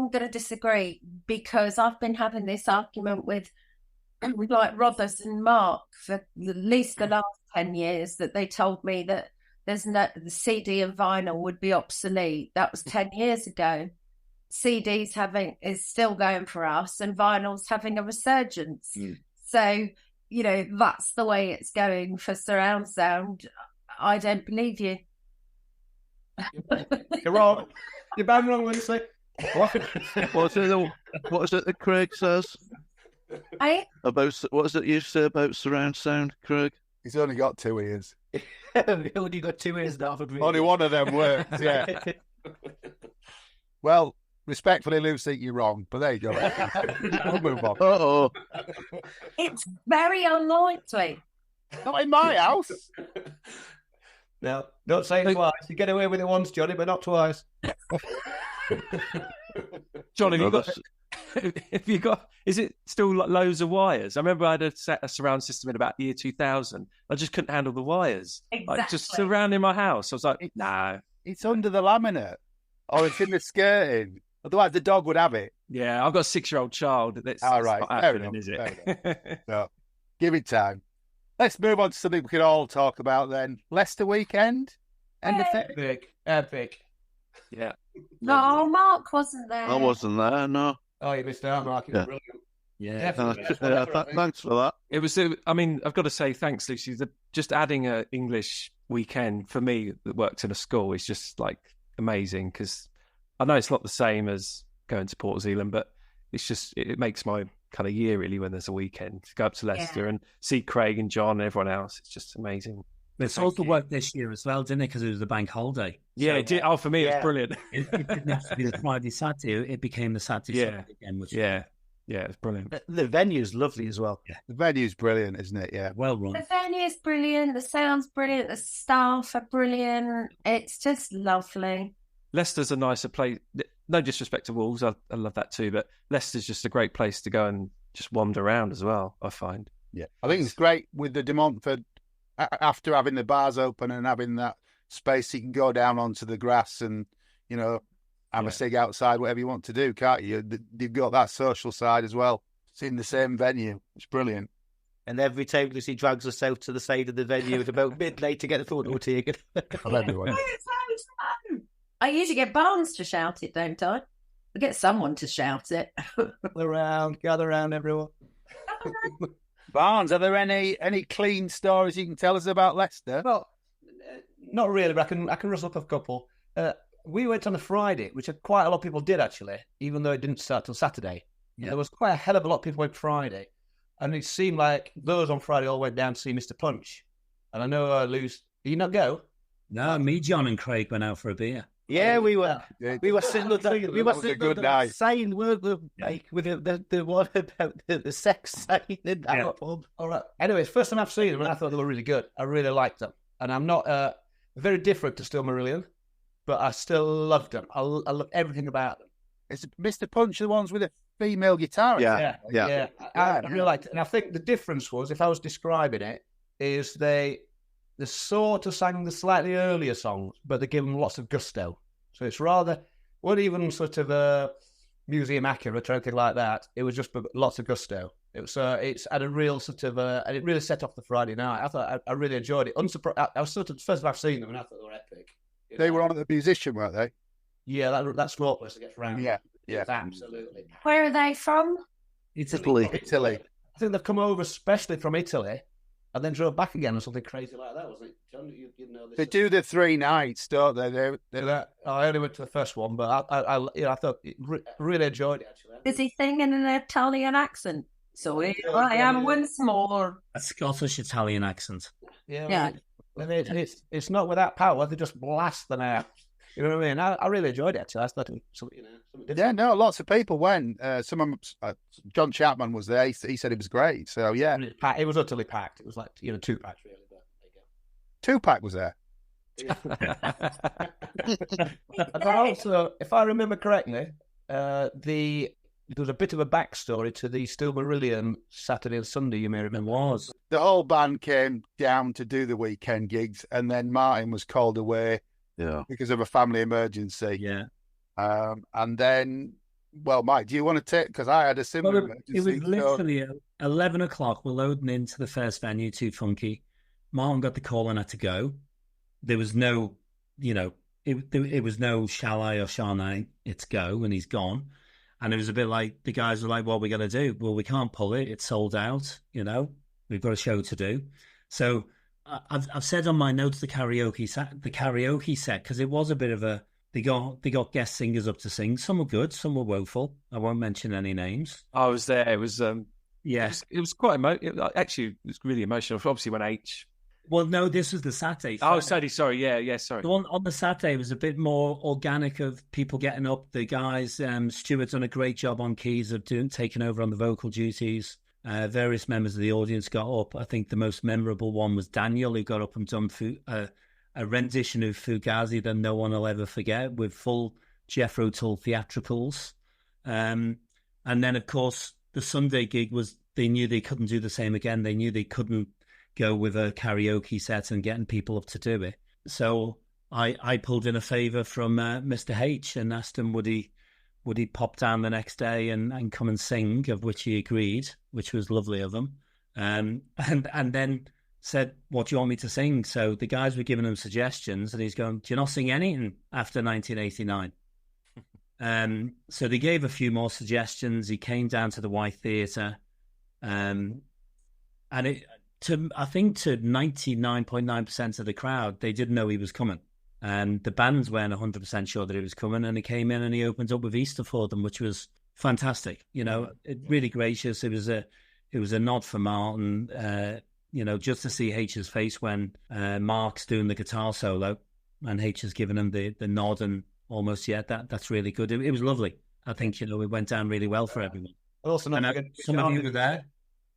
going to disagree because I've been having this argument with like Rothers and Mark for at least the last 10 years that they told me that the CD and vinyl would be obsolete. That was 10 years ago. CDs is still going for us and vinyl's having a resurgence. So, that's the way it's going for surround sound. I don't believe you. You're wrong. You're bang wrong, Lucy. What is it that Craig says about? What is it you say about surround sound, Craig? He's only got 2 ears. Only got 2 ears now. Only one of them works. Yeah. Well, respectfully, Lucy, you're wrong. But there you go. We'll move on. Uh-oh. It's very unlikely. Not in my house. No, don't say it twice. You get away with it once, Johnny, but not twice. John, is it still like loads of wires? I remember I had a surround system in about the year 2000. I just couldn't handle the wires. Exactly. Like just surrounding my house. I was like, no. It's under the laminate, or it's in the skirting. Otherwise, the dog would have it. Yeah, I've got a 6-year-old child. That's All right, not fair happening, enough, is it? No, give it time. Let's move on to something we can all talk about then. Leicester weekend. End of Epic. Yeah. No, Mark wasn't there. I wasn't there, no. Oh, you missed out, Mark. It was brilliant. Yeah. Thanks for that. It was. I mean, I've got to say thanks, Lucy. Just adding an English weekend for me that worked in a school is just like amazing, because I know it's not the same as going to Port Zealand, but it's just it makes my kind of year really when there's a weekend to go up to Leicester and see Craig and John and everyone else. It's just amazing. It's also worked this year as well, didn't it? Because it was the bank holiday. Yeah, it did. Oh, for me, it was brilliant. It didn't have to be the Friday, Saturday. It became the Saturday, Sunday again. Which yeah, it's brilliant. The venue's lovely as well. Yeah. The venue's brilliant, isn't it? Yeah. Well run. The venue's brilliant. The sound's brilliant. The staff are brilliant. It's just lovely. Leicester's a nicer place. No disrespect to Wolves, I love that too, but Leicester's just a great place to go and just wander around as well, I find. Yeah. I think it's great with the De Montfort, after having the bars open and having that space, you can go down onto the grass and, you know, have a cig outside, whatever you want to do, can't you? You've got that social side as well. It's in the same venue. It's brilliant. And every time Lucy drags us out to the side of the venue at about midnight to get the photo taken. I usually get Barnes to shout it, don't I? I get someone to shout it. Gather around, everyone. Barnes, are there any clean stories you can tell us about Leicester? Well, not really, but I can rustle up a couple. We went on a Friday, which quite a lot of people did actually, even though it didn't start till Saturday. Yeah. There was quite a hell of a lot of people went Friday, and it seemed like those on Friday all went down to see Mr. Punch. And I know Lou's. Did you not go? No, me, John, and Craig went out for a beer. Yeah, we were. Yeah, We were sitting. We were sitting. Good night. Saying word like with the one about the sex sign in that pub. All right. Anyways, first time I've seen them, and I thought they were really good. I really liked them, and I'm not very different to Still Marillion, but I still loved them. I love everything about them. Is Mr. Punch the ones with a female guitarist? Yeah. I really liked it, and I think the difference was, if I was describing it, is they sort of sang the slightly earlier songs, but they give them lots of gusto. So it's rather, not even sort of museum accurate or anything like that. It was just lots of gusto. It was, it's had a real sort of, and it really set off the Friday night. I thought I really enjoyed it. I was sort of the first time I've seen them, and I thought they were epic. They were on at the Musician, weren't they? Yeah, that small place that gets round. Yeah. Absolutely. Where are they from? Italy. I think they've come over especially from Italy, and then drove back again or something crazy like that, wasn't it? John, you know this. They do the 3 nights, don't they? I only went to the first one, but I thought really enjoyed it actually. Is he singing in an Italian accent? So here I am once more. A Scottish Italian accent. Yeah. It's not without power; they just blast them out. You know what I mean? I really enjoyed it actually. I thought it was something different. Yeah, no, lots of people went. Someone, John Chapman was there. He said it was great. So yeah, it was utterly packed. It was like 2 packs really. But there you go. 2-pack was there. And also, if I remember correctly, there was a bit of a backstory to the Still Marillion Saturday and Sunday. You may remember. Was the whole band came down to do the weekend gigs, and then Martin was called away. Yeah, because of a family emergency. Yeah. And then, well, Mike, do you want to take? Because I had a similar emergency. It was literally 11 o'clock. We're loading into the first venue, Too Funky. Martin got the call and had to go. There was no, it was no shall I or shall I, it's go, and he's gone. And it was a bit like, the guys were like, what are we going to do? Well, we can't pull it. It's sold out, we've got a show to do. So I've said on my notes the karaoke set, because it was a bit of a, they got guest singers up to sing. Some were good, some were woeful. I won't mention any names. I was there. It was yes, it was quite actually it was really emotional. Obviously when H. Well, no, this was the Saturday. Oh, Saturday. Sorry, yeah, sorry. The one on the Saturday was a bit more organic of people getting up. The guys, Stuart's done a great job on keys of taking over on the vocal duties. Various members of the audience got up. I think the most memorable one was Daniel, who got up and done a rendition of Fugazi that no one will ever forget, with full Jethro Tull theatricals. And then, of course, the Sunday gig was, they knew they couldn't do the same again. They knew they couldn't go with a karaoke set and getting people up to do it. So I pulled in a favour from Mr. H and asked him would he pop down the next day and come and sing, of which he agreed, which was lovely of him. And then said, what do you want me to sing? So the guys were giving him suggestions, and he's going, do you not sing anything after 1989? So they gave a few more suggestions. He came down to the Y Theatre, and I think to 99.9% of the crowd, they didn't know he was coming. And the bands weren't 100% sure that he was coming, and he came in and he opened up with Easter for them, which was fantastic. Really gracious. It was a nod for Martin. Just to see H's face when Mark's doing the guitar solo, and H has given him the nod and almost that's really good. It was lovely. I think it went down really well for everyone. Also, some of you were there.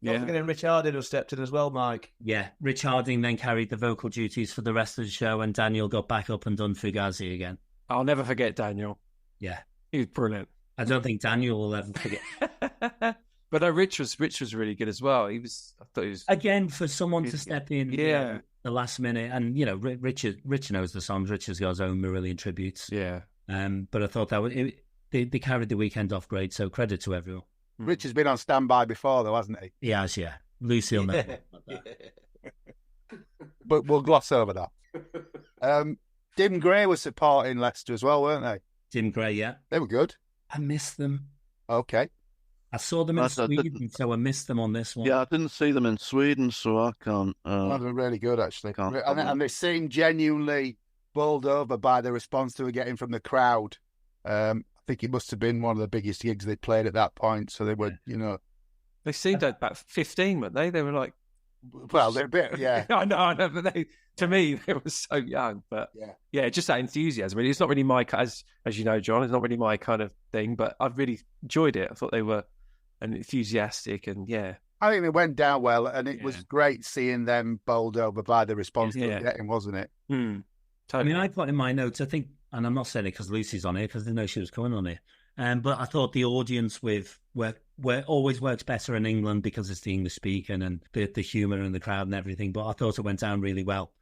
Not forgetting Rich Harding who stepped in as well, Mike. Yeah, Rich Harding then carried the vocal duties for the rest of the show, and Daniel got back up and done Fugazi again. I'll never forget Daniel. Yeah. He was brilliant. I don't think Daniel will ever forget. But no, Rich was really good as well. I thought he was... Again, for someone to step in the last minute, and, Rich knows the songs. Rich has got his own Marillion tributes. Yeah. But I thought they carried the weekend off great, so credit to everyone. Rich has been on standby before, though, hasn't he? He has, yeah. Lucille knows about that. But we'll gloss over that. Dim Gray was supporting Leicester as well, weren't they? Dim Gray, yeah. They were good. I missed them. Okay. I saw them in Sweden, so I missed them on this one. Yeah, I didn't see them in Sweden, so I can't. They were really good, actually. Can't And they seemed genuinely bowled over by the response they were getting from the crowd. I think it must have been one of the biggest gigs they played at that point. So they were, They seemed about 15, weren't they? They were like... Well, they're a bit, yeah. I know, but to me, they were so young. But yeah, just that enthusiasm. It's not really my, as you know, John, it's not really my kind of thing, but I've really enjoyed it. I thought they were enthusiastic and I think they went down well, and it was great seeing them bowled over by the response they were getting, wasn't it? Totally. I mean, I put in my notes, I think, and I'm not saying it because Lucy's on here, because I didn't know she was coming on here. But I thought the audience where always works better in England because it's the English speaking and the humour in the crowd and everything. But I thought it went down really well.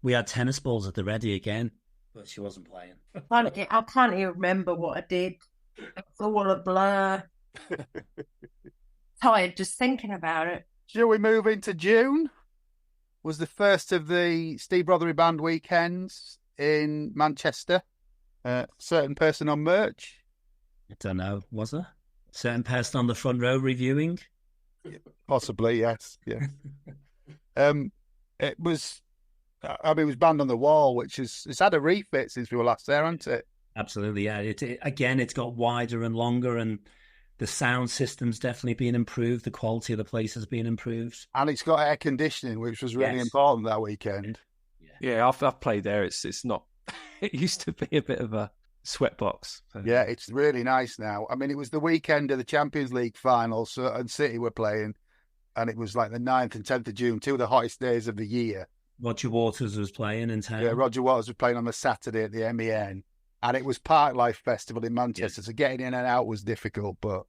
We had tennis balls at the ready again, but she wasn't playing. I can't even remember what I did. It's all a blur. Tired just thinking about it. Shall we move into June? Was the first of the Steve Rothery Band weekends in Manchester. Certain person on merch. I don't know. Was there? Certain person on the front row reviewing? Possibly, yes. Yeah. It was Band on the Wall, which it's had a refit since we were last there, hasn't it? Absolutely, yeah. It's got wider and longer, and the sound system's definitely been improved. The quality of the place has been improved. And it's got air conditioning, which was really important that weekend. Yeah, I've played there. It's not... It used to be a bit of a sweatbox. Yeah, it's really nice now. I mean, it was the weekend of the Champions League final, and City were playing, and it was like the 9th and 10th of June, two of the hottest days of the year. Roger Waters was playing in town. Yeah, Roger Waters was playing on the Saturday at the MEN, and it was Park Life Festival in Manchester, so getting in and out was difficult, but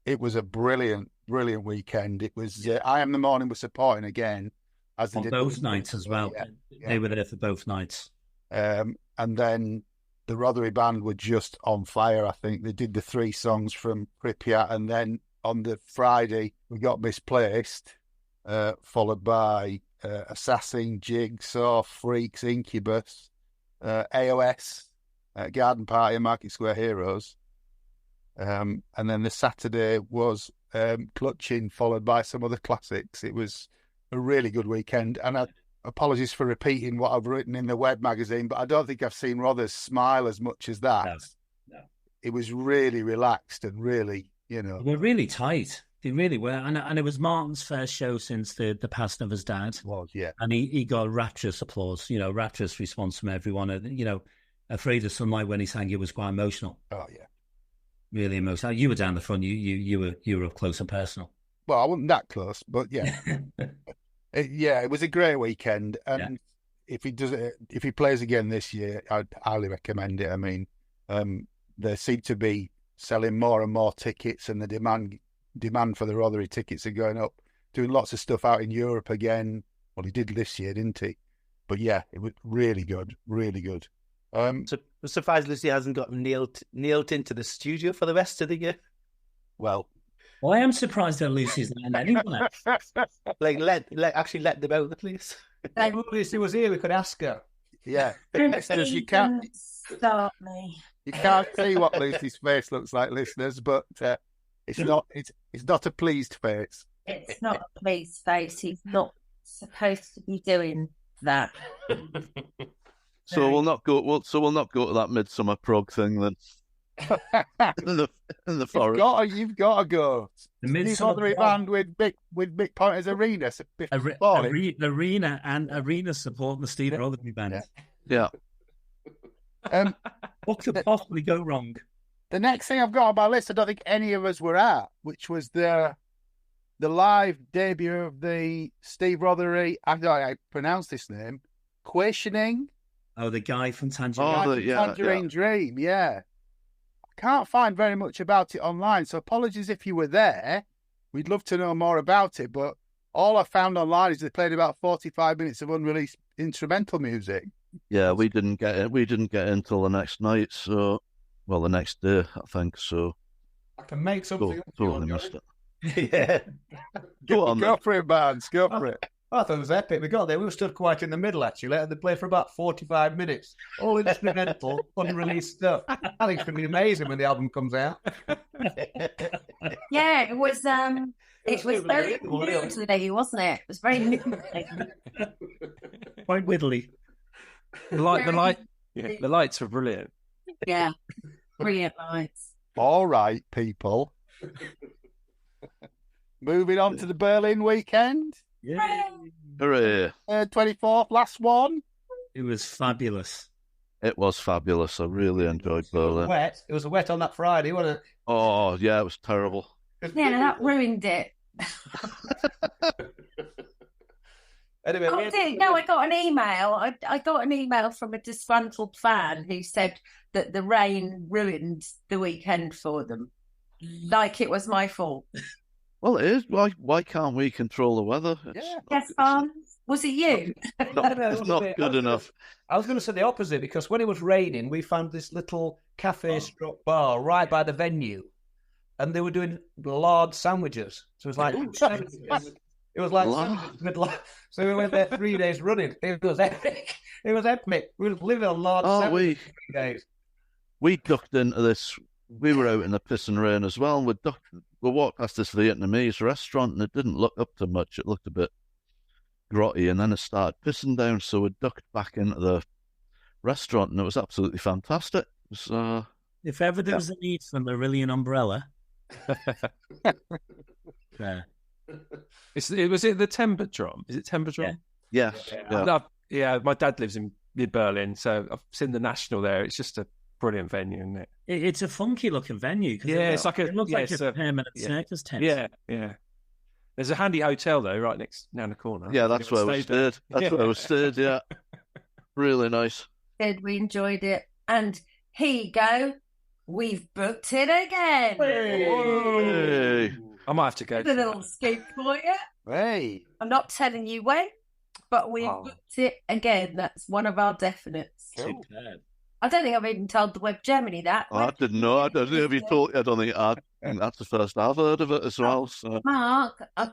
it was a brilliant weekend. It was I Am the Morning was supporting again. As on both nights as well. Yeah. They were there for both nights. And then the Rothery Band were just on fire, I think. They did the 3 songs from Pripyat, and then on the Friday, we got Misplaced, followed by Assassin, Jigsaw, Freaks, Incubus, AOS, Garden Party, and Market Square Heroes. And then the Saturday was Clutching, followed by some other classics. It was a really good weekend, and apologies for repeating what I've written in the web magazine, but I don't think I've seen Rothers smile as much as that. No. It was really relaxed and really, They were really tight. They really were. And it was Martin's first show since the passing of his dad. Was, yeah. And he got rapturous applause, rapturous response from everyone. Afraid of Sunlight, when he sang it, was quite emotional. Oh, yeah. Really emotional. You were down the front. You were up close and personal. Well, I wasn't that close, but yeah. It was a great weekend. And if he plays again this year, I'd highly recommend it. I mean, there seem to be selling more and more tickets, and the demand for the Rothery tickets are going up. Doing lots of stuff out in Europe again. Well, he did this year, didn't he? But yeah, it was really good, really good. So I'm surprised Lucy hasn't got nailed into the studio for the rest of the year. Well, I am surprised that Lucy's not anyone. Let them out, please. If Lucy was here, we could ask her. Yeah, You can't stop me. You can't see what Lucy's face looks like, listeners, but it's not a pleased face. It's not a pleased face. He's not supposed to be doing that. So we'll not go. We'll not go to that Midsummer Prog thing then. in the forest. You've got to go. The Steve Midsummer Rothery Prog. band with Mick Pointer's Arena. Arena and Arena supporting the Steve Rothery band. Yeah. What could possibly go wrong? The next thing I've got on my list, I don't think any of us were at, which was the live debut of the Steve Rothery. I pronounced this name, Questioning. Oh, the guy from Tangerine. Tangerine Dream. Yeah. I can't find very much about it online, so apologies if you were there. We'd love to know more about it, but all I found online is they played about 45 minutes of unreleased instrumental music. Yeah, we didn't get it. We didn't get in till the next night. So, well, the next day, I think. So, I can make something up. totally missed it. Yeah. Go on, Go for it, Barnes. Go for it. I thought it was epic. We got there. We were stood quite in the middle, actually. And they played for about 45 minutes. All instrumental, unreleased stuff. I think it's going to be amazing when the album comes out. Yeah, it was very moodily, wasn't it? It was very moodily. Quite widdly. The lights were brilliant. Yeah, brilliant lights. All right, people. Moving on to the Berlin weekend. Yeah. Hooray! 24th, last one. It was fabulous. It was fabulous. I really enjoyed Berlin. Wet. It was wet on that Friday, wasn't it? Oh yeah, it was terrible. Yeah, that ruined it. Anyway, I got an email. I got an email from a disgruntled fan who said that the rain ruined the weekend for them. Like it was my fault. Well, it is. Why can't we control the weather? Yes, Barnes. Was it you? It's not good enough. I was going to say the opposite, because when it was raining, we found this little cafe stroke bar right by the venue, and they were doing lard sandwiches. So it was like it was like so we went there 3 days running. It was epic. It was epic. We were living on lard sandwiches for 3 days. We ducked into this. We were out in the piss and rain as well. And we walked past this Vietnamese restaurant, and it didn't look up to much. It looked a bit grotty, and then it started pissing down. So we ducked back into the restaurant, and it was absolutely fantastic. It was, if ever there was a need for a Marillion umbrella, there. Was it the Tempodrom? Is it Tempodrom? Yeah. Yes. Yeah, my dad lives in Berlin, so I've seen the National there. It's just a brilliant venue, isn't it? It's a funky looking venue. Yeah, it's like it looks like a permanent circus tent. Yeah. There's a handy hotel though, right down the corner. Yeah, that's where we stayed. That's where we stayed. Yeah, really nice. Good, we enjoyed it, and here you go. We've booked it again. Hey. I might have to go. A little scoop for you. Hey. I'm not telling you when, but we've booked it again. That's one of our definites. Cool. I don't think I've even told the Web Germany that. I didn't know. I don't know if you told. I don't think that's the first I've heard of it as well. So. Mark, I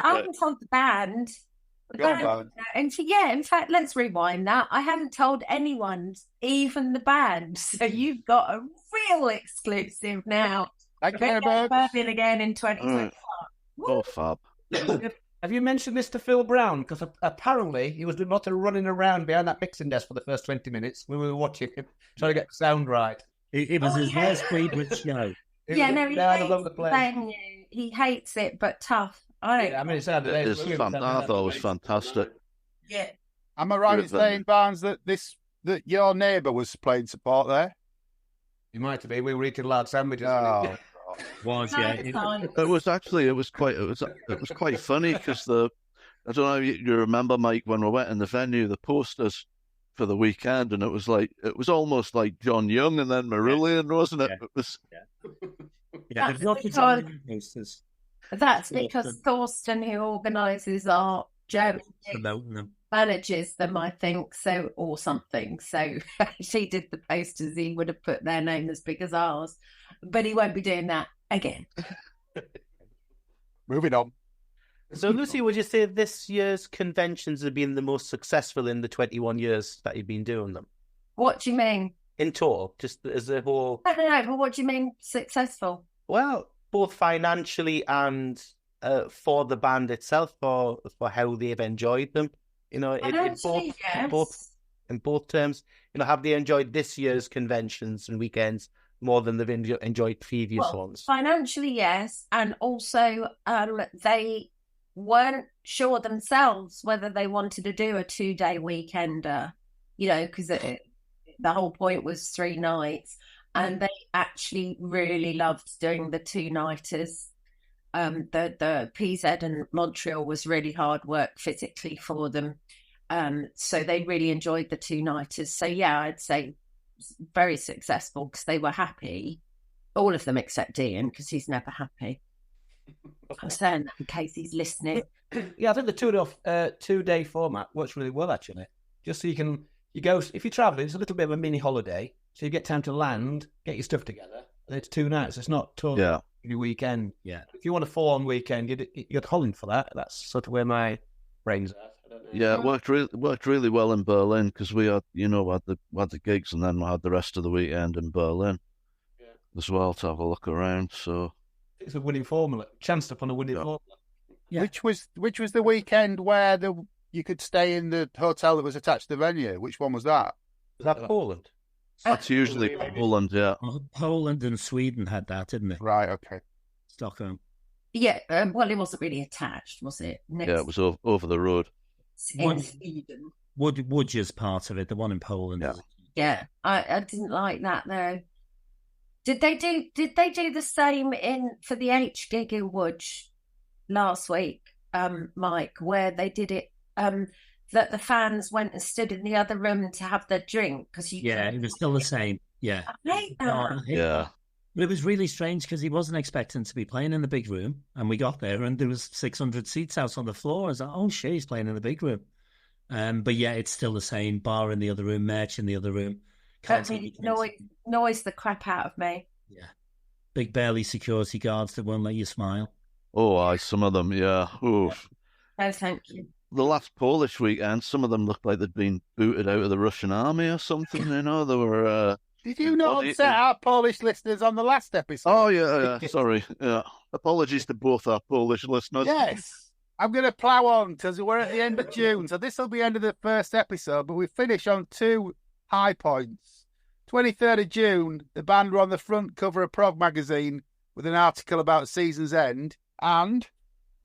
haven't told the band. In fact, let's rewind that. I haven't told anyone, even the band. So you've got a real exclusive now. Berlin again in 2021. Oh, fab. Have you mentioned Mr. Phil Brown? Because apparently he was not running around behind that mixing desk for the first 20 minutes. We were watching him trying to get the sound right. It was his hair speed with snow. He hates playing you. He hates it, but tough. I thought it was fantastic. Yeah. Am I right in saying, Barnes, that your neighbour was playing support there? You might have been. We were eating large sandwiches. It was quite funny because I don't know if you remember, Mike, when we went in the venue, the posters for the weekend, and it was almost like John Young and then Marillion, wasn't it? It was. Posters. That's because Thorsten, who organises our German, manages them, I think, so, or something. So if he did the posters, he would have put their name as big as ours, but he won't be doing that again. Moving on. So, Lucy, would you say this year's conventions have been the most successful in the 21 years that you've been doing them? What do you mean? in total, just as a whole. I don't know, but what do you mean successful? Well, both financially and for the band itself, for how they've enjoyed them. You know, Financially, yes. in both terms. You know, have they enjoyed this year's conventions and weekends more than they've enjoyed previous ones? Financially, yes, and also they weren't sure themselves whether they wanted to do a 2-day weekender. You know, because the whole point was 3 nights, and they actually really loved doing the 2-nighters. The PZ and Montreal was really hard work physically for them. So they really enjoyed the 2-nighters. So yeah, I'd say very successful because they were happy. All of them except Ian, because he's never happy. I'm saying that in case he's listening. Yeah, I think the 2-day format works really well, actually. Just so you go, if you're traveling, it's a little bit of a mini holiday. So you get time to land, get your stuff together. And it's 2 nights. It's not totally your weekend. Yeah. If you want a full-on weekend, you go to Holland for that. That's sort of where my brain's at. I don't know. Yeah, it worked really well in Berlin because we had the gigs and then we had the rest of the weekend in Berlin as well to have a look around. So it's a winning formula. Chanced upon a winning formula. Yeah. Which was the weekend where you could stay in the hotel that was attached to the venue? Which one was that? Was that Poland? that's usually Poland, yeah. Well, Poland and Sweden had that, didn't they? Right, okay. Stockholm. Yeah, well, it wasn't really attached, was it? Yeah, it was over the road. In Sweden. Woodge's part of it, the one in Poland. Yeah. Yeah, I didn't like that though. Did they do the same for the H gig in Woodge last week, Mike, where they did it that the fans went and stood in the other room to have their drink because it was still the same. Yeah, I hate that. Yeah. But it was really strange because he wasn't expecting to be playing in the big room, and we got there and there was 600 seats out on the floor. I was like, oh shit, he's playing in the big room. But yeah, it's still the same. Bar in the other room, merch in the other room. That noise the crap out of me. Yeah, big burly security guards that won't let you smile. Oh, some of them, yeah. Oof. No, thank you. The last Polish weekend, some of them looked like they'd been booted out of the Russian army or something. You know, they were. Did you not upset our Polish listeners on the last episode? Oh yeah. Sorry. Yeah. Apologies to both our Polish listeners. Yes. I'm going to plough on because we're at the end of June. So this will be the end of the first episode, but we finish on 2 high points. 23rd of June, the band were on the front cover of Prog magazine with an article about Season's End. And,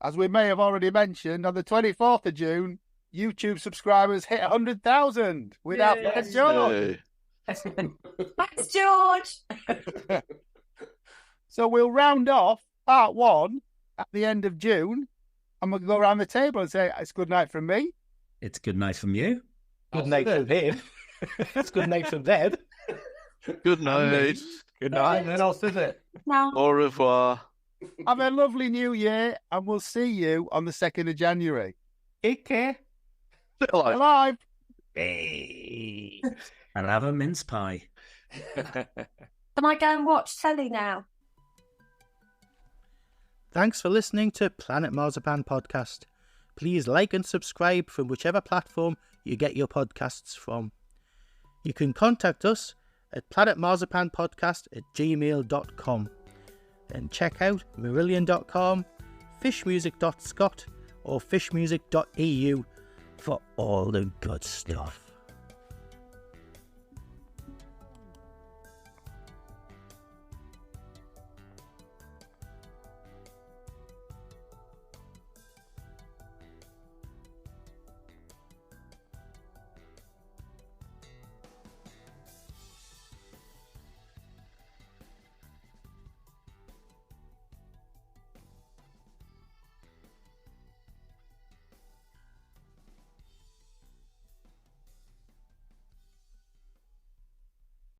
as we may have already mentioned, on the 24th of June, YouTube subscribers hit 100,000 without George. Thanks, George. So we'll round off part 1 at the end of June, and we'll go around the table and say, it's good night from me. It's good night from you. Good night from him. It's good night from them. Good night. Good night. And then I'll sit it. No. Au revoir. Have a lovely new year, and we'll see you on the 2nd of January. Take care. Alive. Hey. And have a mince pie. Can I go and watch telly now? Thanks for listening to Planet Marzipan Podcast. Please like and subscribe from whichever platform you get your podcasts from. You can contact us at planetmarzipanpodcast@gmail.com. Then check out Marillion.com, fishmusic.scot or fishmusic.eu for all the good stuff.